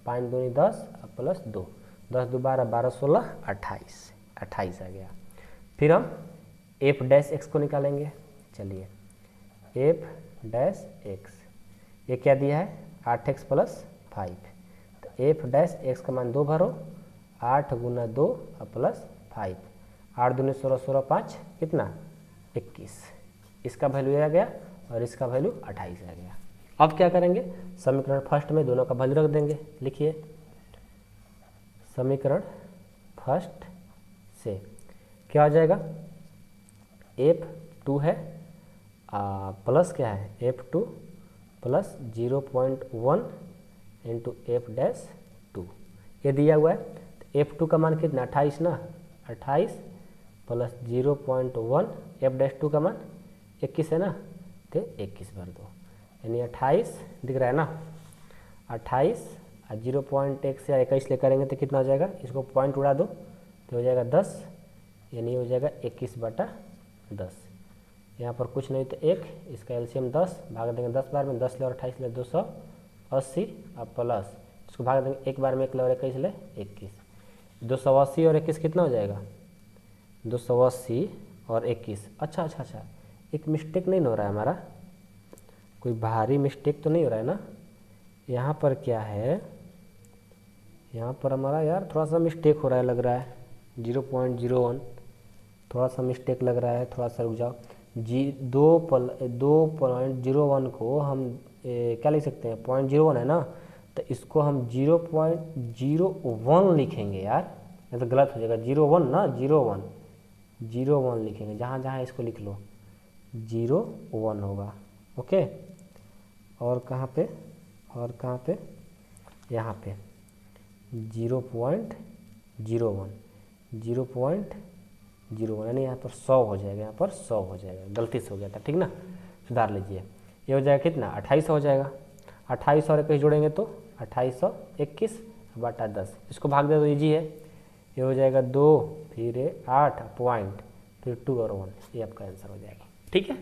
5 दूनी 10 और प्लस 2, 10 2 12 12 16 28 आ गया। फिर हम एफ डैश एक्स को निकालेंगे। चलिए, एफ डैश एक्स ये क्या दिया है 8x + 5, तो एफ डैश एक्स का मान 2 भरो, 8 × 2 और प्लस 5, 8 दूनी 16 16 5 कितना 21, इसका वैल्यू आ गया और इसका वैल्यू 28 आ गया। अब क्या करेंगे, समीकरण फर्स्ट में दोनों का वैल्यू रख देंगे। लिखिए, समीकरण फर्स्ट से क्या हो जाएगा, F2 है प्लस क्या है F2 + 0.1 इंटू एफ डैश 2, ये दिया हुआ है। तो F2 का मान कितना 28 ना, 28 + 0.1, एफ डैश 2 का मान 21 है ना, तो 21 भर दो, यानी 28 दिख रहा है ना, 28 और 0.1 से 21 ले करेंगे तो कितना हो जाएगा, इसको पॉइंट उड़ा दो तो हो जाएगा 10, यानी हो जाएगा 21/10। यहाँ पर कुछ नहीं तो 1, इसका एलसीएम 10, भाग देंगे 10 बार में, 10 ले और 28 ले 280 और प्लस इसको भाग देंगे एक बार में 1 ले और 21 ले 21, 280 और 21 कितना हो जाएगा 280 और 21। अच्छा, एक मिस्टेक नहीं हो रहा है हमारा, कोई भारी मिस्टेक तो नहीं हो रहा है ना, यहाँ पर क्या है, यहाँ पर हमारा यार थोड़ा सा मिस्टेक हो रहा है लग रहा है, 0.01 थोड़ा सा मिस्टेक लग रहा है, थोड़ा सा रुक जाओ। 2.01 को हम क्या लिख सकते हैं 0.01 है ना, तो इसको हम 0.01 लिखेंगे यार, नहीं तो गलत हो जाएगा, 01 ना 01 लिखेंगे, जहाँ जहाँ इसको लिख लो 01 होगा। ओके, और कहाँ पे यहाँ पे 0.01 यानी यहाँ पर 100 हो जाएगा, यहाँ पर 100 हो जाएगा, गलती से हो गया था, ठीक ना, सुधार लीजिए। ये हो जाएगा कितना 28 हो जाएगा, 28 और 21 जोड़ेंगे तो 2821/10, इसको भाग दे दो, इजी है, ये हो जाएगा 2 फिर 8 पॉइंट फिर 2 और 1, ये आपका आंसर हो जाएगा। ठीक है,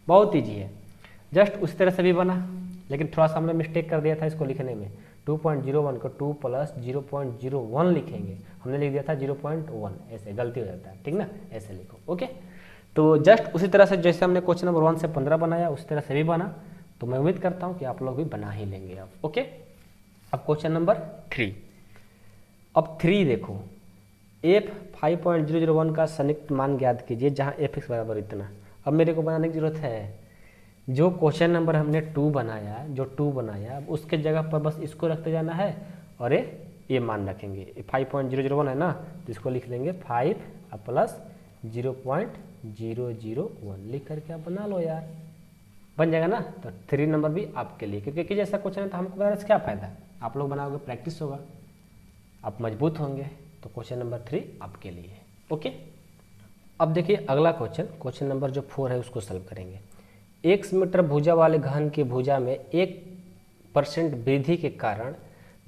बहुत ईजी है, जस्ट उस तरह से भी बना, लेकिन थोड़ा सा हमने मिस्टेक कर दिया था इसको लिखने में, 2.01 को 2 प्लस 0.01 लिखेंगे, हमने लिख दिया था 0.1, ऐसे गलती हो जाता है, ठीक ना, ऐसे लिखो। ओके, तो जस्ट उसी तरह से जैसे हमने क्वेश्चन नंबर 1 से 15 बनाया उसी तरह से भी बना, तो मैं उम्मीद करता हूँ कि आप लोग भी बना ही लेंगे अब। ओके, अब क्वेश्चन नंबर 3। अब 3 देखो, f 5.001 का संयुक्त मान ज्ञात कीजिए जहाँ f(x) बराबर इतना। अब मेरे को बनाने की जरूरत है, जो क्वेश्चन नंबर हमने 2 बनाया, जो 2 बनाया, अब उसके जगह पर बस इसको रखते जाना है और ये मान रखेंगे। 5.001 है ना, तो इसको लिख लेंगे 5 प्लस 0.001 लिख करके आप बना लो यार, बन जाएगा ना। तो 3 नंबर भी आपके लिए, क्योंकि जैसा क्वेश्चन है तो हमको बनाने से क्या फ़ायदा, आप लोग बनाओगे, प्रैक्टिस होगा, आप मजबूत होंगे। तो क्वेश्चन नंबर 3 आपके लिए। ओके, अब देखिए अगला क्वेश्चन नंबर जो 4 है उसको सॉल्व करेंगे। 1 मीटर भुजा वाले घन की भुजा में 1% वृद्धि के कारण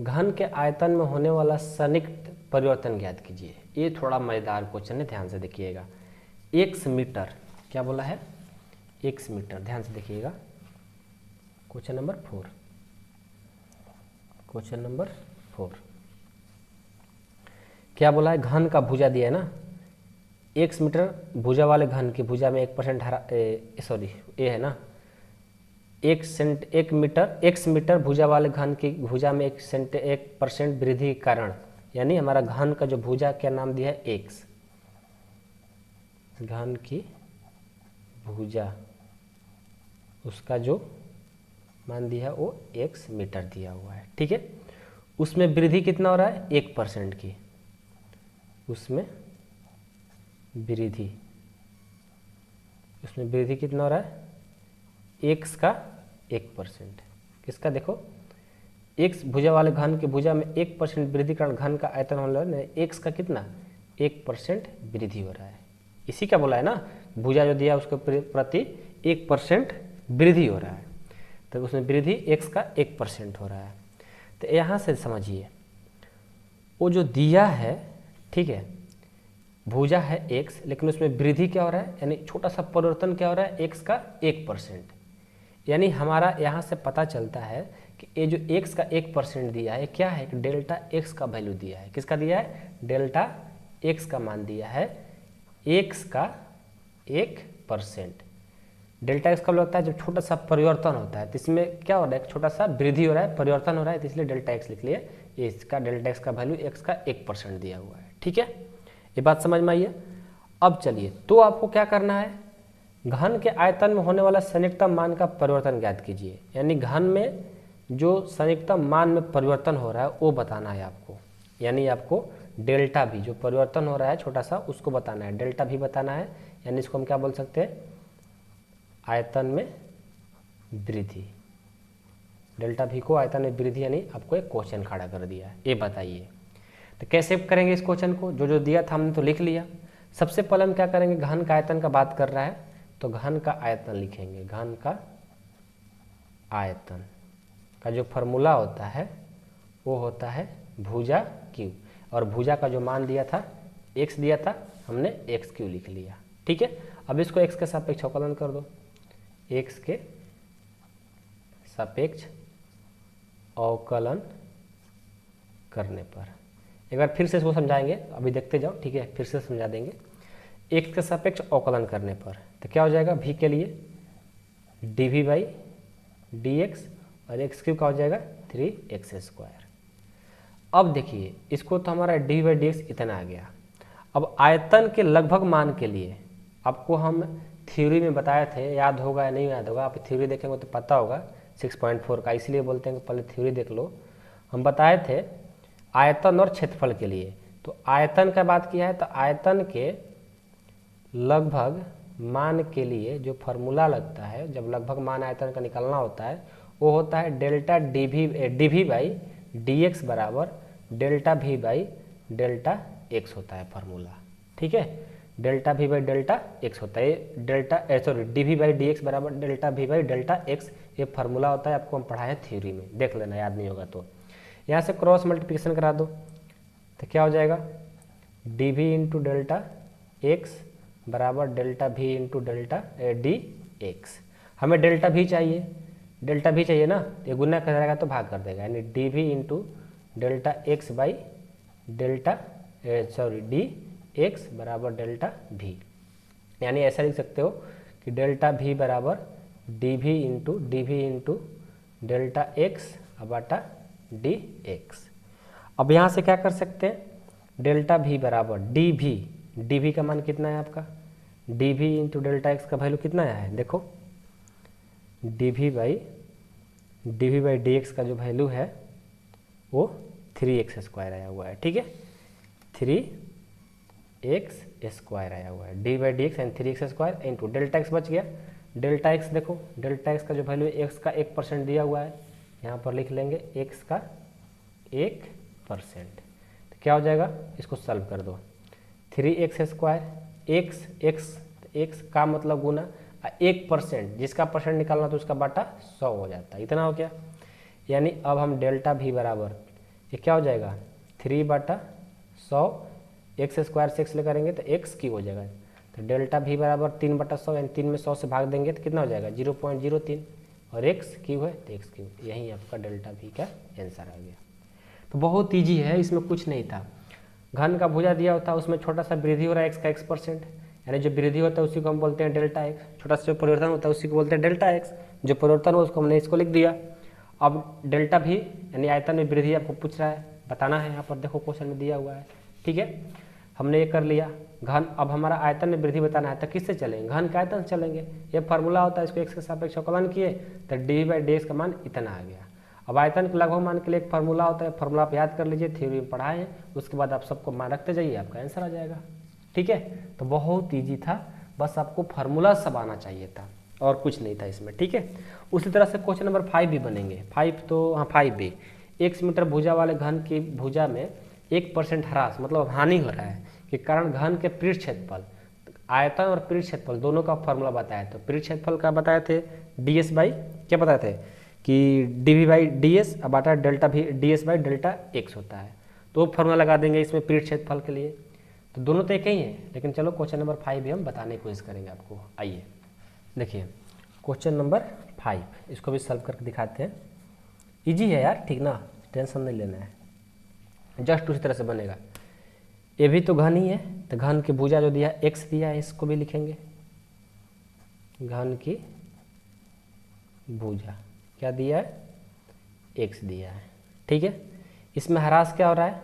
घन के आयतन में होने वाला संयुक्त परिवर्तन ज्ञात कीजिए। ये थोड़ा मजेदार क्वेश्चन है, ध्यान से देखिएगा। 1 मीटर क्या बोला है, 1 मीटर, ध्यान से देखिएगा। क्वेश्चन नंबर 4, क्वेश्चन नंबर 4 क्या बोला है, घन का भुजा दिया है ना, 1 मीटर भुजा वाले घन की भुजा में 1% ये है ना, 1 मीटर भुजा वाले घन की भुजा में 1% वृद्धि के कारण, यानी हमारा घन का जो भुजा क्या नाम दिया है, x, घन की भुजा उसका जो मान दिया है वो x मीटर दिया हुआ है, ठीक है। उसमें वृद्धि कितना हो रहा है, 1% की, उसमें वृद्धि कितना हो रहा है, x का 1%, किसका, देखो x भुजा वाले घन की भुजा में 1% वृद्धि कारण घन का आयतन होने वाला है, x का कितना 1% वृद्धि हो रहा है। इसी का बोला है ना, भुजा जो दिया उसके प्रति 1% वृद्धि हो रहा है, तो उसमें वृद्धि x का 1% हो रहा है। तो यहाँ से समझिए, वो जो दिया है, ठीक है, भुजा है x, लेकिन उसमें वृद्धि क्या हो रहा है, यानी छोटा सा परिवर्तन क्या हो रहा है, x का 1%। यानी हमारा यहाँ से पता चलता है कि ये जो x का 1% दिया है क्या है, डेल्टा x का वैल्यू दिया है। किसका दिया है, डेल्टा x का मान दिया है, x का 1%। डेल्टा x कब लगता है, जब छोटा सा परिवर्तन होता है, तो इसमें क्या हो रहा है, छोटा सा वृद्धि हो रहा है, परिवर्तन हो रहा है, तो इसलिए डेल्टा x लिख लिए। इसका डेल्टा x का वैल्यू x का 1% दिया हुआ है, ठीक है, ये बात समझ में आई है। अब चलिए, तो आपको क्या करना है, घन के आयतन में होने वाला संयुक्तम मान का परिवर्तन ज्ञात कीजिए। यानी घन में जो संयुक्तम मान में परिवर्तन हो रहा है वो बताना है आपको, यानी आपको डेल्टा भी जो परिवर्तन हो रहा है छोटा सा उसको बताना है, डेल्टा भी बताना है। यानी इसको हम क्या बोल सकते हैं, आयतन में वृद्धि, डेल्टा भी को आयतन में वृद्धि, यानी आपको एक क्वेश्चन खड़ा कर दिया है, ये बताइए। तो कैसे करेंगे इस क्वेश्चन को, जो जो दिया था हमने तो लिख लिया। सबसे पहले हम क्या करेंगे, घन का आयतन का बात कर रहा है तो घन का आयतन लिखेंगे। घन का आयतन का जो फॉर्मूला होता है वो होता है भुजा क्यू, और भुजा का जो मान दिया था x दिया था, हमने एक्स क्यू लिख लिया, ठीक है। अब इसको x के सापेक्ष अवकलन कर दो, x के सापेक्ष अवकलन करने पर, एक बार फिर से इसको समझाएंगे, अभी देखते जाओ, ठीक है, फिर से समझा देंगे। x के सापेक्ष अवकलन करने पर तो क्या हो जाएगा, v के लिए dv/dx और x क्यूब का हो जाएगा 3x²। अब देखिए इसको तो हमारा dv/dx इतना आ गया। अब आयतन के लगभग मान के लिए आपको हम थ्योरी में बताए थे, याद होगा या नहीं याद होगा, आप थ्योरी देखेंगे तो पता होगा 6.4 का, इसलिए बोलते हैं कि पहले थ्योरी देख लो। हम बताए थे आयतन और क्षेत्रफल के लिए, तो आयतन का बात किया है तो आयतन के लगभग मान के लिए जो फार्मूला लगता है, जब लगभग मान आयतन का निकालना होता है, वो होता है डेल्टा dv/dx बराबर डेल्टा v/डेल्टा x होता है फार्मूला, ठीक है। डेल्टा v/डेल्टा x होता है, dv/dx बराबर डेल्टा v/डेल्टा x, ये फार्मूला होता है, आपको हम पढ़ाए हैं थ्योरी में, देख लेना याद नहीं होगा तो। यहाँ से क्रॉस मल्टीप्लिकेशन करा दो तो क्या हो जाएगा, dv/डेल्टा x बराबर डेल्टा v/डेल्टा dx। हमें डेल्टा v चाहिए, डेल्टा भी चाहिए ना, तो ये गुना कर जाएगा तो भाग कर देगा, यानी D V into delta X by delta D X बराबर डेल्टा भी। यानी ऐसा लिख सकते हो कि डेल्टा भी बराबर D V into delta X बटा डी एक्स। अब यहाँ से क्या कर सकते हैं, डेल्टा भी बराबर डी भी का मान कितना है आपका, डी भी इंटू डेल्टा एक्स का वैल्यू कितना है, देखो डी भी बाई डी एक्स का जो वैल्यू है वो 3x² आया हुआ है, ठीक है, 3x² आया हुआ है, D by D x and 3x² into delta x बच गया। डेल्टा एक्स देखो, डेल्टा एक्स का जो वैल्यू एक्स का 1% दिया हुआ है, यहाँ पर लिख लेंगे एक्स का 1%, तो क्या हो जाएगा, इसको सॉल्व कर दो, 3x², एक्स का मतलब गुना 1%, जिसका परसेंट निकालना तो उसका बाटा 100 हो जाता है, इतना हो गया। यानी अब हम डेल्टा भी बराबर ये क्या हो जाएगा 3/100, x² से x ले करेंगे तो x की हो जाएगा, तो डेल्टा भी बराबर 3/100, यानी 3 में 100 से भाग देंगे तो कितना हो जाएगा 0.03, और x क्यू है तो x क्यू, यही आपका डेल्टा भी का आंसर आ गया। तो बहुत ईजी है, इसमें कुछ नहीं था। घन का भुजा दिया होता है, उसमें छोटा सा वृद्धि हो रहा है x का 1%, यानी जो वृद्धि होता है उसी को हम बोलते हैं डेल्टा एक्स, छोटा सा जो परिवर्तन होता है उसी को बोलते हैं डेल्टा एक्स, जो परिवर्तन हो उसको हमने इसको लिख दिया। अब डेल्टा भी यानी आयतन में वृद्धि आपको पूछ रहा है, बताना है, यहाँ पर देखो क्वेश्चन में दिया हुआ है, ठीक है, हमने ये कर लिया। घन, अब हमारा आयतन में वृद्धि बताना है तो किससे चलेंगे, घन के आयतन से चलेंगे, ये फार्मूला होता है, इसको एक्स के सापेक्ष अवकलन किए तो डी बाई डी एक्स का मान इतना आ गया। अब आयतन के लगभग मान के लिए एक फार्मूला होता है, फार्मूला आप याद कर लीजिए, थ्योरी में पढ़ाए हैं, उसके बाद आप सबको मान रखते जाइए, आपका आंसर आ जाएगा, ठीक है। तो बहुत ईजी था, बस आपको फार्मूला सब आना चाहिए था और कुछ नहीं था इसमें, ठीक है। उसी तरह से क्वेश्चन नंबर 5 भी बनेंगे, 5 तो हाँ 5b, 1 मीटर भुजा वाले घन की भुजा में 1% ह्रास मतलब हानि हो रहा है के कारण घन के पृष्ठ क्षेत्रफल, आयतन और पृष्ठ क्षेत्रफल दोनों का फॉर्मूला बताया, तो पृष्ठ क्षेत्रफल का बताए थे ds बाई क्या बताए थे कि dv बाई ds अब आता है डेल्टा भी ds बाई डेल्टा x होता है, तो वो फॉर्मूला लगा देंगे इसमें पृष्ठ क्षेत्रफल के लिए। तो दोनों तो एक ही है, लेकिन चलो क्वेश्चन नंबर 5 भी हम बताने की कोशिश करेंगे आपको। आइए देखिए क्वेश्चन नंबर 5, इसको भी सॉल्व करके दिखाते हैं। इजी है यार, ठीक ना, टेंशन नहीं लेना है, जस्ट उसी तरह से बनेगा। ये भी तो घन ही है, तो घन की भुजा जो दिया x दिया है, इसको भी लिखेंगे घन की भुजा क्या दिया है x दिया है, ठीक है। इसमें ह्रास क्या हो रहा है,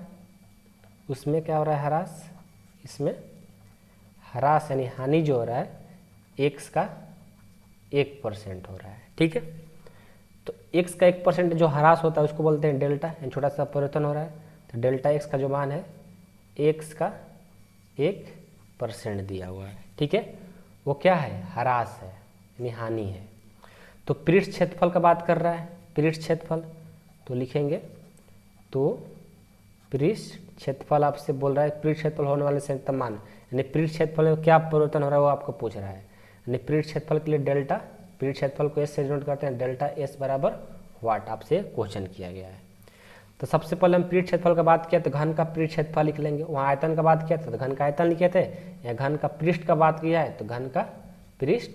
उसमें क्या हो रहा है ह्रास, इसमें ह्रास यानी हानि जो हो रहा है x का 1% हो रहा है, ठीक है। तो x का 1% जो ह्रास होता है उसको बोलते हैं डेल्टा, यानी छोटा सा परिवर्तन हो रहा है, तो डेल्टा x का जो मान है x का 1% दिया हुआ है, ठीक है, वो क्या है ह्रास है यानी हानि है। तो पृष्ठ क्षेत्रफल का बात कर रहा है, पृष्ठ क्षेत्रफल तो लिखेंगे, तो पृष्ठ क्षेत्रफल आपसे बोल रहा है, पृष्ठ क्षेत्रफल होने वाले संयुक्तम मान, यानी पृष्ठ क्षेत्रफल में क्या परिवर्तन हो रहा है वो आपको पूछ रहा है, यानी पृष्ठ क्षेत्रफल के लिए डेल्टा, पृष्ठ क्षेत्रफल को एस से डिनोट करते हैं, डेल्टा एस बराबर वाट आपसे क्वेश्चन किया गया है। तो सबसे पहले हम पृष्ठ क्षेत्रफल का बात किया तो घन का पृष्ठ क्षेत्रफल लिख लेंगे, वहाँ आयतन का बात किया था तो घन का आयतन लिखे थे, या घन का पृष्ठ का बात किया है तो घन का पृष्ठ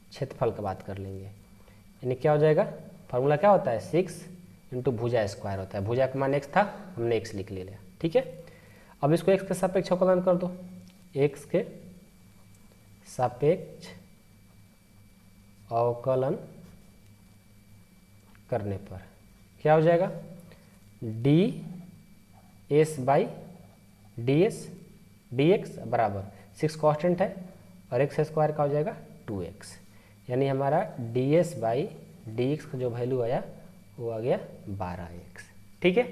क्षेत्रफल का बात कर लेंगे, यानी क्या हो जाएगा, फार्मूला क्या होता है 6 इंटू भुजा स्क्वायर होता है, भुजा का मान x था, हमने x लिख लिया, ठीक है। अब इसको x के सापेक्ष अवकलन कर दो, x के सापेक्ष अवकलन करने पर क्या हो जाएगा D S by D S D X बराबर 6 कांस्टेंट है और एक्स स्क्वायर का हो जाएगा 2x, यानी हमारा D S by D X का जो वैल्यू आया वो आ गया 12x, ठीक है।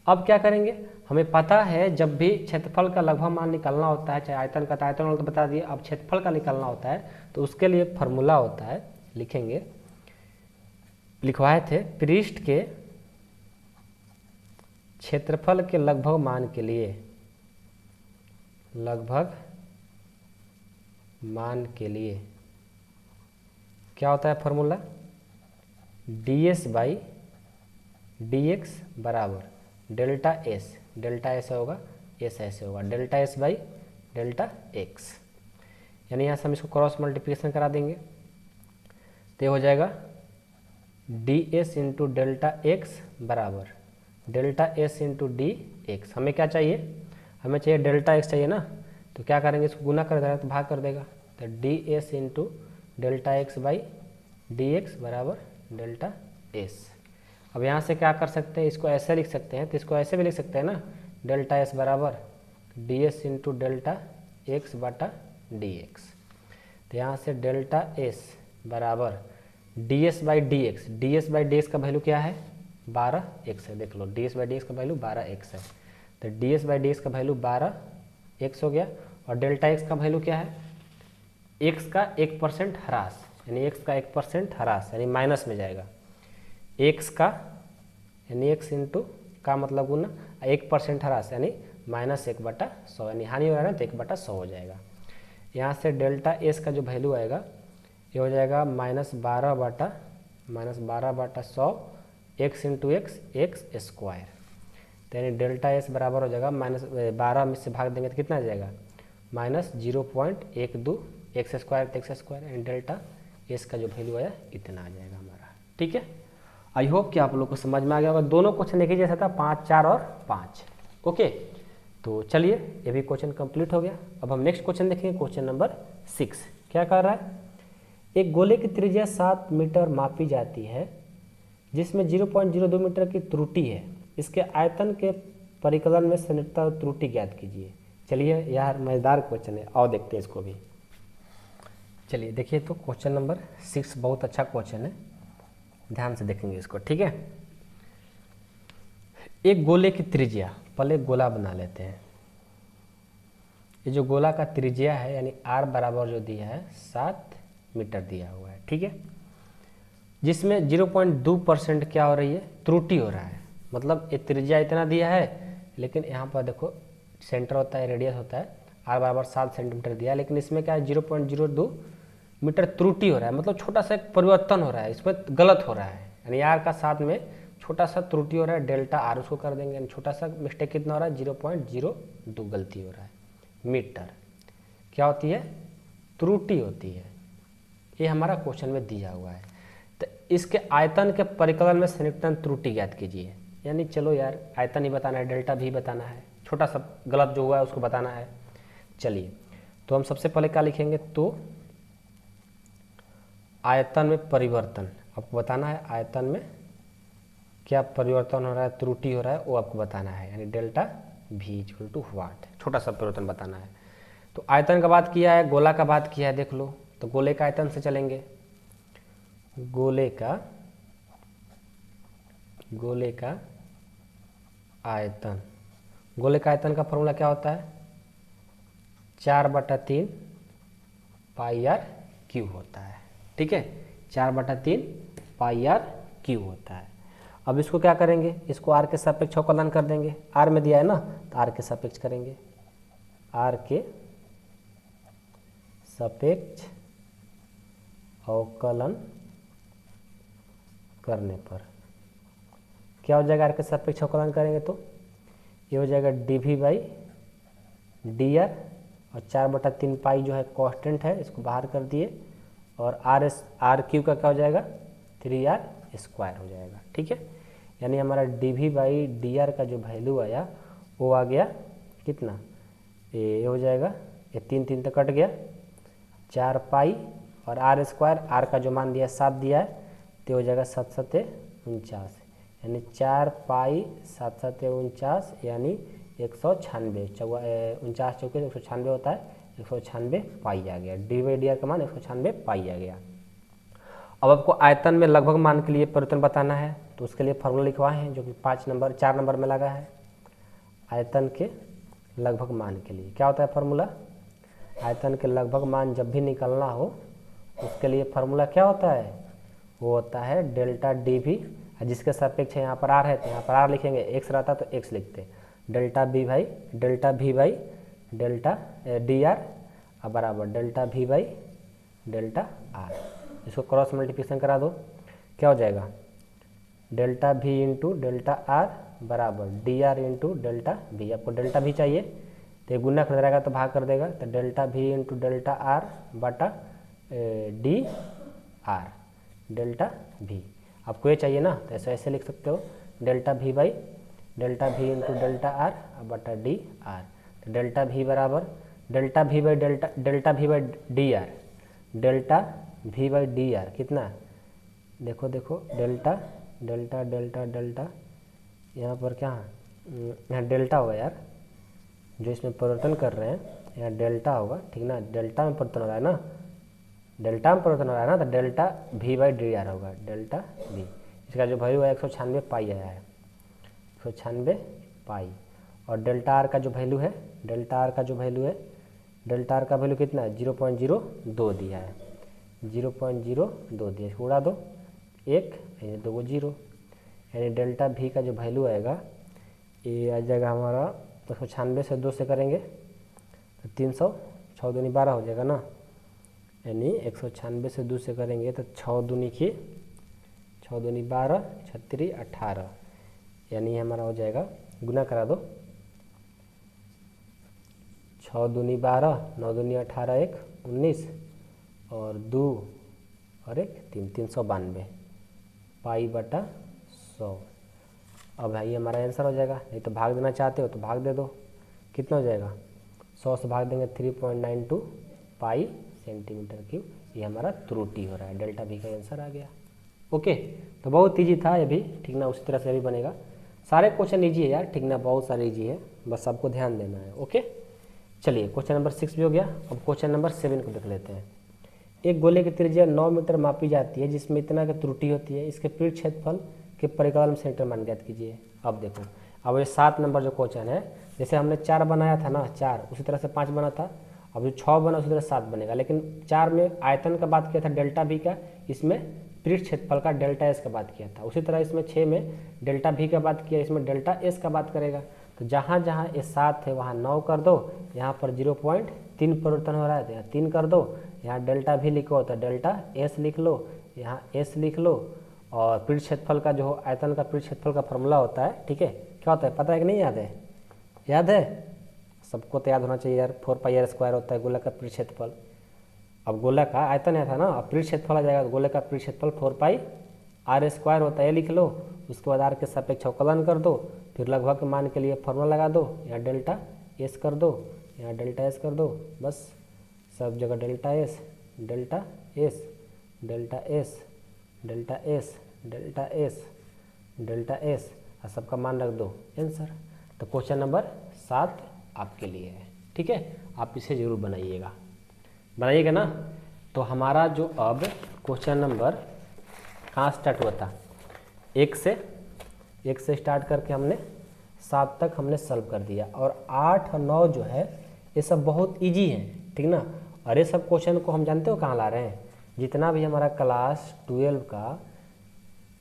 अब क्या करेंगे, हमें पता है जब भी क्षेत्रफल का लगभग मान निकालना होता है, चाहे आयतन का, आयतन वाला तो बता दिए, अब क्षेत्रफल का निकालना होता है तो उसके लिए एक फार्मूला होता है, लिखेंगे, लिखवाए थे पृष्ठ के क्षेत्रफल के लगभग मान के लिए, लगभग मान के लिए क्या होता है formula D S by D X बराबर डेल्टा एस होगा, एस ऐसे होगा delta S by delta x, यानी यहाँ से हम इसको क्रॉस मल्टीप्लिकेशन करा देंगे तो ये हो जाएगा D S into delta X बराबर delta S into D X. हमें क्या चाहिए, हमें चाहिए डेल्टा एक्स चाहिए ना, तो क्या करेंगे, इसको गुना कर देगा तो भाग कर देगा, तो D S into delta X by D X बराबर डेल्टा एस। अब यहाँ से क्या कर सकते हैं, इसको ऐसे लिख सकते हैं, तो इसको ऐसे भी लिख सकते हैं ना, डेल्टा एस बराबर D S into delta X बटा डी एक्स। तो यहाँ से डेल्टा एस बराबर D S by D X, D S by D X का वैल्यू क्या है 12x है, देख लो D S by D X का वैल्यू 12x है, तो D S by D X का वैल्यू 12x हो गया। और डेल्टा एक्स का वैल्यू क्या है, x का 1% ह्रास, यानी x का 1% ह्रास यानी माइनस में जाएगा, x का यानी x इंटू का मतलब गुना 1% ह्रास यानी -1/100 यानी हानि हो रहा है ना, तो 1/100 हो जाएगा। यहाँ से डेल्टा एस का जो वैल्यू आएगा ये हो जाएगा -12/100 x इंटू एक्स स्क्वायर, तो यानी डेल्टा एस बराबर हो जाएगा -12 में से भाग देंगे तो कितना आ जाएगा -0.12 एक्स स्क्वायर तो एक्स स्क्वायर, यानी डेल्टा एस का जो वैल्यू आया इतना आ जाएगा हमारा। ठीक है, आई होप कि आप लोग को समझ में आ गया होगा। दोनों क्वेश्चन एक ही जैसा था, 5, 4 और 5। ओके, तो चलिए ये भी क्वेश्चन कंप्लीट हो गया। अब हम नेक्स्ट क्वेश्चन देखेंगे, क्वेश्चन नंबर 6। क्या कर रहा है, एक गोले की त्रिज्या 7 मीटर मापी जाती है जिसमें 0.02 मीटर की त्रुटि है, इसके आयतन के परिकलन में संयुक्ता और त्रुटि ज्ञात कीजिए। चलिए यार मज़ेदार क्वेश्चन है, आओ देखते हैं इसको भी। चलिए देखिए, तो क्वेश्चन नंबर 6 बहुत अच्छा क्वेश्चन है, ध्यान से देखेंगे इसको। ठीक है, एक गोले की त्रिज्या, पहले गोला बना लेते हैं। ये जो गोला का त्रिज्या है यानी r बराबर जो दिया है 7 मीटर दिया हुआ है। ठीक है, जिसमें 0.2% क्या हो रही है, त्रुटि हो रहा है। मतलब ये त्रिज्या इतना दिया है, लेकिन यहाँ पर देखो सेंटर होता है, रेडियस होता है, r बराबर 7 सेंटीमीटर दिया है, लेकिन इसमें क्या है 0.02 मीटर त्रुटि हो रहा है, मतलब छोटा सा एक परिवर्तन हो रहा है, इसमें गलत हो रहा है, यानी r का 7 में छोटा सा त्रुटि हो रहा है, डेल्टा r उसको कर देंगे, यानी छोटा सा मिस्टेक कितना हो रहा है 0.02 गलती हो रहा है मीटर। क्या होती है, त्रुटि होती है। ये हमारा क्वेश्चन में दिया हुआ है। तो इसके आयतन के परिकलन में संयुक्तन त्रुटि ज्ञात कीजिए, यानी चलो यार आयतन ही बताना है, डेल्टा भी बताना है, छोटा सा गलत जो हुआ है उसको बताना है। चलिए, तो हम सबसे पहले क्या लिखेंगे, तो आयतन में परिवर्तन आपको बताना है, आयतन में क्या परिवर्तन हो रहा है, त्रुटि हो रहा है, वो आपको बताना है, यानी डेल्टा भी इक्वल टू व्हाट, छोटा सा परिवर्तन बताना है। तो आयतन का बात किया है, गोला का बात किया है, देख लो, तो गोले का आयतन से चलेंगे। गोले का आयतन, गोले का आयतन का फॉर्मूला क्या होता है, 4/3 पाई आर क्यू होता है। ठीक है, 4/3 पाई आर क्यू होता है। अब इसको क्या करेंगे, इसको आर के सापेक्ष अवकलन कर देंगे, आर में दिया है ना, तो आर के सापेक्ष करेंगे, आर के सापेक्ष अवकलन करने पर क्या हो जाएगा, आर के सापेक्ष अवकलन करेंगे तो ये हो जाएगा dv बाई डी आर, और 4/3 पाई जो है कांस्टेंट है, इसको बाहर कर दिए, और आर क्यू का क्या हो जाएगा 3r स्क्वायर हो जाएगा। ठीक है, यानी हमारा dv बाई डी आर का जो वैल्यू आया वो आ गया कितना, ये हो जाएगा, ये 3 तक कट गया, 4 पाई और r स्क्वायर, r का जो मान दिया 7 दिया है, तो हो जाएगा 7 7 49, यानी 4 पाई 7 7 49 यानी 196, 49 चौके 196 होता है, 196 पाई आ गया, डी बाई डी आर का मान 196 पाई आ गया। अब आपको आयतन में लगभग मान के लिए परिवर्तन बताना है, तो उसके लिए फॉर्मूला लिखवाए हैं जो कि 4 नंबर में लगा है। आयतन के लगभग मान के लिए क्या होता है फॉर्मूला, आयतन के लगभग मान जब भी निकलना हो उसके लिए फॉर्मूला क्या होता है, वो होता है डेल्टा डी भी, जिसके सापेक्ष यहाँ पर आर है तो यहाँ पर आर लिखेंगे, एक्स रहता तो एक्स लिखते, डेल्टा भी भाई डेल्टा डी आर बराबर डेल्टा भी बाई डेल्टा आर। इसको क्रॉस मल्टीप्लिकेशन करा दो, क्या हो जाएगा डेल्टा भी इंटू डेल्टा आर बराबर डी आर इंटू डेल्टा भी। आपको डेल्टा भी चाहिए तो ये गुना कर रहेगा तो भाग कर देगा, तो डेल्टा भी इंटू डेल्टा आर बटा डी आर डेल्टा भी। आपको ये चाहिए ना, तो ऐसे लिख सकते हो delta we by delta we into delta R बटा डी आर। तो डेल्टा वी बराबर delta we by delta we by D R, delta we by D R कितना, देखो डेल्टा डेल्टा डेल्टा डेल्टा, यहाँ पर क्या, यहाँ डेल्टा होगा यार, जो इसमें परिवर्तन कर रहे हैं यहाँ डेल्टा होगा, ठीक ना, डेल्टा में परिवर्तन हो रहा है ना, डेल्टा में परिवर्तन हो रहा है ना, तो delta we by D R होगा, डेल्टा वी। इसका जो वैल्यू है 196 पाई आया है, 196 पाई। और डेल्टा आर का जो वैल्यू है, डेल्टा आर का जो वैल्यू है, डेल्टा आर का वैल्यू कितना है, 0.02 दिया है, 0.02 दिया है, उड़ा दो 1 2 को 0, यानी डेल्टा वी का जो वैल्यू आएगा ये आ जाएगा हमारा 196 से 2 से करेंगे तो 300, 6 दूनी 12 हो जाएगा ना, यानी 196 से 2 से करेंगे तो 6 दूनी 12, 36 18, यानी हमारा हो जाएगा, गुना करा दो, 6 दूनी 12, 9 दूनी 18, 1 19 और 2 और 1 3, 392 पाई बटा 100। अब भाई हमारा आंसर हो जाएगा, नहीं तो भाग देना चाहते हो तो भाग दे दो, कितना हो जाएगा, 100 से भाग देंगे 3.92 पाई सेंटीमीटर क्यूब, ये हमारा त्रुटि हो रहा है, डेल्टा वी का आंसर आ गया। ओके, तो बहुत ईजी था ये भी, ठीक ना, उसी तरह से भी बनेगा, सारे क्वेश्चन ईजी है यार, ठीक ना, बहुत सारे ईजी है, बस आपको ध्यान देना है। ओके, चलिए क्वेश्चन नंबर 6 भी हो गया, अब क्वेश्चन नंबर 7 को देख लेते हैं। एक गोले की त्रिज्या 9 मीटर मापी जाती है जिसमें इतना की त्रुटि होती है, इसके पीठ क्षेत्रफल के परिकल में सेंटर मान ज्ञात कीजिए। अब देखो, अब ये 7 नंबर जो क्वेश्चन है, जैसे हमने 4 बनाया था ना, 4 उसी तरह से 5 बना था, अब जो 6 बना उसी तरह 7 बनेगा, लेकिन 4 में आयतन का बात किया था डेल्टा वी का, इसमें पीठ क्षेत्रफल का डेल्टा एस का बात किया था, उसी तरह इसमें 6 में डेल्टा वी का बात किया, इसमें डेल्टा एस का बात करेगा। तो जहाँ जहाँ ये 7 है वहाँ 9 कर दो, यहाँ पर 0.3 परिवर्तन हो रहा है तो यहाँ 3 कर दो, यहाँ डेल्टा वी लिखो तो डेल्टा एस लिख लो, यहाँ एस लिख लो, और पीठ क्षेत्रफल का जो आयतन का पीठ क्षेत्रफल का फॉर्मूला होता है, ठीक है, क्या होता है पता है कि नहीं, याद है, याद है, सबको तो याद होना चाहिए यार, 4 पाई आर स्क्वायर होता है गोला का पीठ क्षेत्रफल। अब गोला का आयतन है था ना, अब पीठ क्षेत्रफल आ जाएगा, तो गोले का पीठ क्षेत्रफल 4 पाई आर स्क्वायर होता है, ये लिख लो, उसके बाद आर के सापेक्ष अवकलन कर दो, फिर लगभग के मान के लिए फॉर्मूला लगा दो, यहाँ डेल्टा एस कर दो, यहाँ डेल्टा एस कर दो, बस सब जगह delta S delta S delta S delta S delta S delta S, और सबका मान रख दो, आंसर। तो क्वेश्चन नंबर 7 आपके लिए है, ठीक है, आप इसे जरूर बनाइएगा ना। तो हमारा जो अब क्वेश्चन नंबर कहाँ स्टार्ट हुआ था, 1 से स्टार्ट करके हमने 7 तक हमने सॉल्व कर दिया, और 8 और 9 जो है ये सब बहुत इजी है, ठीक ना। और ये सब क्वेश्चन को हम जानते हो कहाँ ला रहे हैं, जितना भी हमारा क्लास 12 का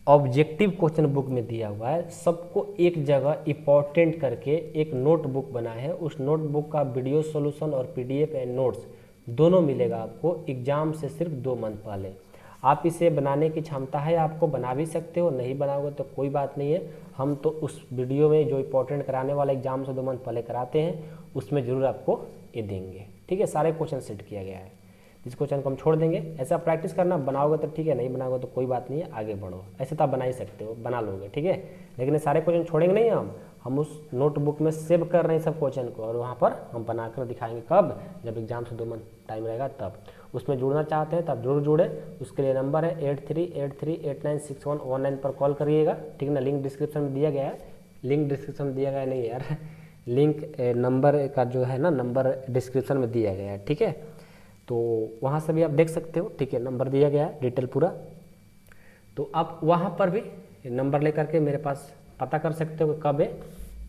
ऑब्जेक्टिव क्वेश्चन बुक में दिया हुआ है, सबको एक जगह इंपॉर्टेंट करके एक नोटबुक बना है, उस नोटबुक का वीडियो सॉल्यूशन और पीडीएफ एंड नोट्स दोनों मिलेगा आपको एग्जाम से सिर्फ 2 मंथ पहले। आप इसे बनाने की क्षमता है, आपको बना भी सकते हो, नहीं बनाओगे तो कोई बात नहीं है, हम तो उस वीडियो में जो इंपॉर्टेंट कराने वाला एग्जाम से 2 मंथ पहले कराते हैं उसमें ज़रूर आपको ये देंगे, ठीक है, सारे क्वेश्चन सेट किया गया है, जिस क्वेश्चन को हम छोड़ देंगे, ऐसा प्रैक्टिस करना, बनाओगे तो ठीक है, नहीं बनाओगे तो कोई बात नहीं है, आगे बढ़ो, ऐसे तो आप बना ही सकते हो, बना लोगे, ठीक है, लेकिन ये सारे क्वेश्चन छोड़ेंगे नहीं हम उस नोटबुक में सेव कर रहे हैं सब क्वेश्चन को, और वहाँ पर हम बनाकर दिखाएंगे, कब, जब एग्जाम से 2 मंथ टाइम रहेगा तब। उसमें जुड़ना चाहते हैं तब जरूर जुड़े, उसके लिए नंबर है 8383896119 पर कॉल करिएगा, ठीक ना, लिंक डिस्क्रिप्शन में दिया गया है, लिंक डिस्क्रिप्शन में दिया गया है नहीं यार लिंक नंबर का जो है ना, नंबर डिस्क्रिप्शन में दिया गया है, ठीक है, तो वहाँ से भी आप देख सकते हो, ठीक है, नंबर दिया गया है डिटेल पूरा, तो आप वहाँ पर भी नंबर लेकर के मेरे पास पता कर सकते हो कि कब है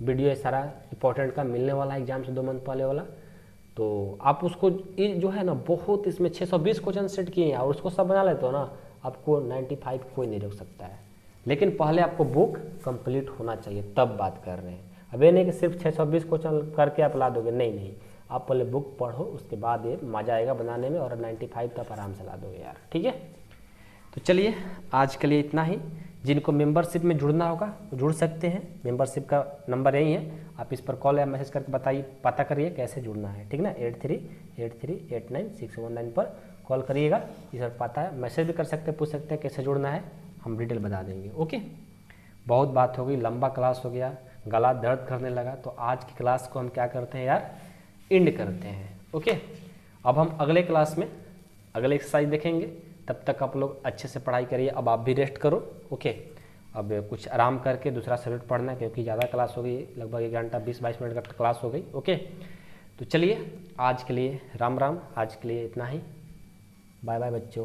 वीडियो ये सारा इंपॉर्टेंट का मिलने वाला है एग्जाम से 2 मंथ पहले वाला। तो आप उसको जो है ना, बहुत इसमें 620 क्वेश्चन सेट किए हैं और उसको सब बना लेते हो ना, आपको 95 कोई नहीं रोक सकता है, लेकिन पहले आपको बुक कंप्लीट होना चाहिए, तब बात कर रहे हैं। अब ये नहीं कि सिर्फ 620 क्वेश्चन करके आप ला दोगे, नहीं, आप पहले बुक पढ़ो, उसके बाद ये मजा आएगा बनाने में, और 95 तक आराम से ला दोगे यार, ठीक है। तो चलिए आज के लिए इतना ही, जिनको मेंबरशिप में जुड़ना होगा वो जुड़ सकते हैं, मेंबरशिप का नंबर यही है, आप इस पर कॉल या मैसेज करके बताइए, पता करिए कैसे जुड़ना है, ठीक ना, 8383896119 पर कॉल करिएगा, इस पर पता है, मैसेज भी कर सकते हैं, पूछ सकते हैं कैसे जुड़ना है, हम डिटेल बता देंगे। ओके, बहुत बात हो गई, लंबा क्लास हो गया, गला दर्द करने लगा, तो आज की क्लास को हम क्या करते हैं यार, एंड करते हैं। ओके, अब हम अगले क्लास में अगले एक्सरसाइज देखेंगे, तब तक आप लोग अच्छे से पढ़ाई करिए। अब आप भी रेस्ट करो। ओके, अब कुछ आराम करके दूसरा सब्जेक्ट पढ़ना है, क्योंकि ज़्यादा क्लास हो गई, लगभग 1 घंटा 20-22 मिनट का क्लास हो गई। ओके, तो चलिए आज के लिए राम राम, आज के लिए इतना ही। बाय बाय बच्चों।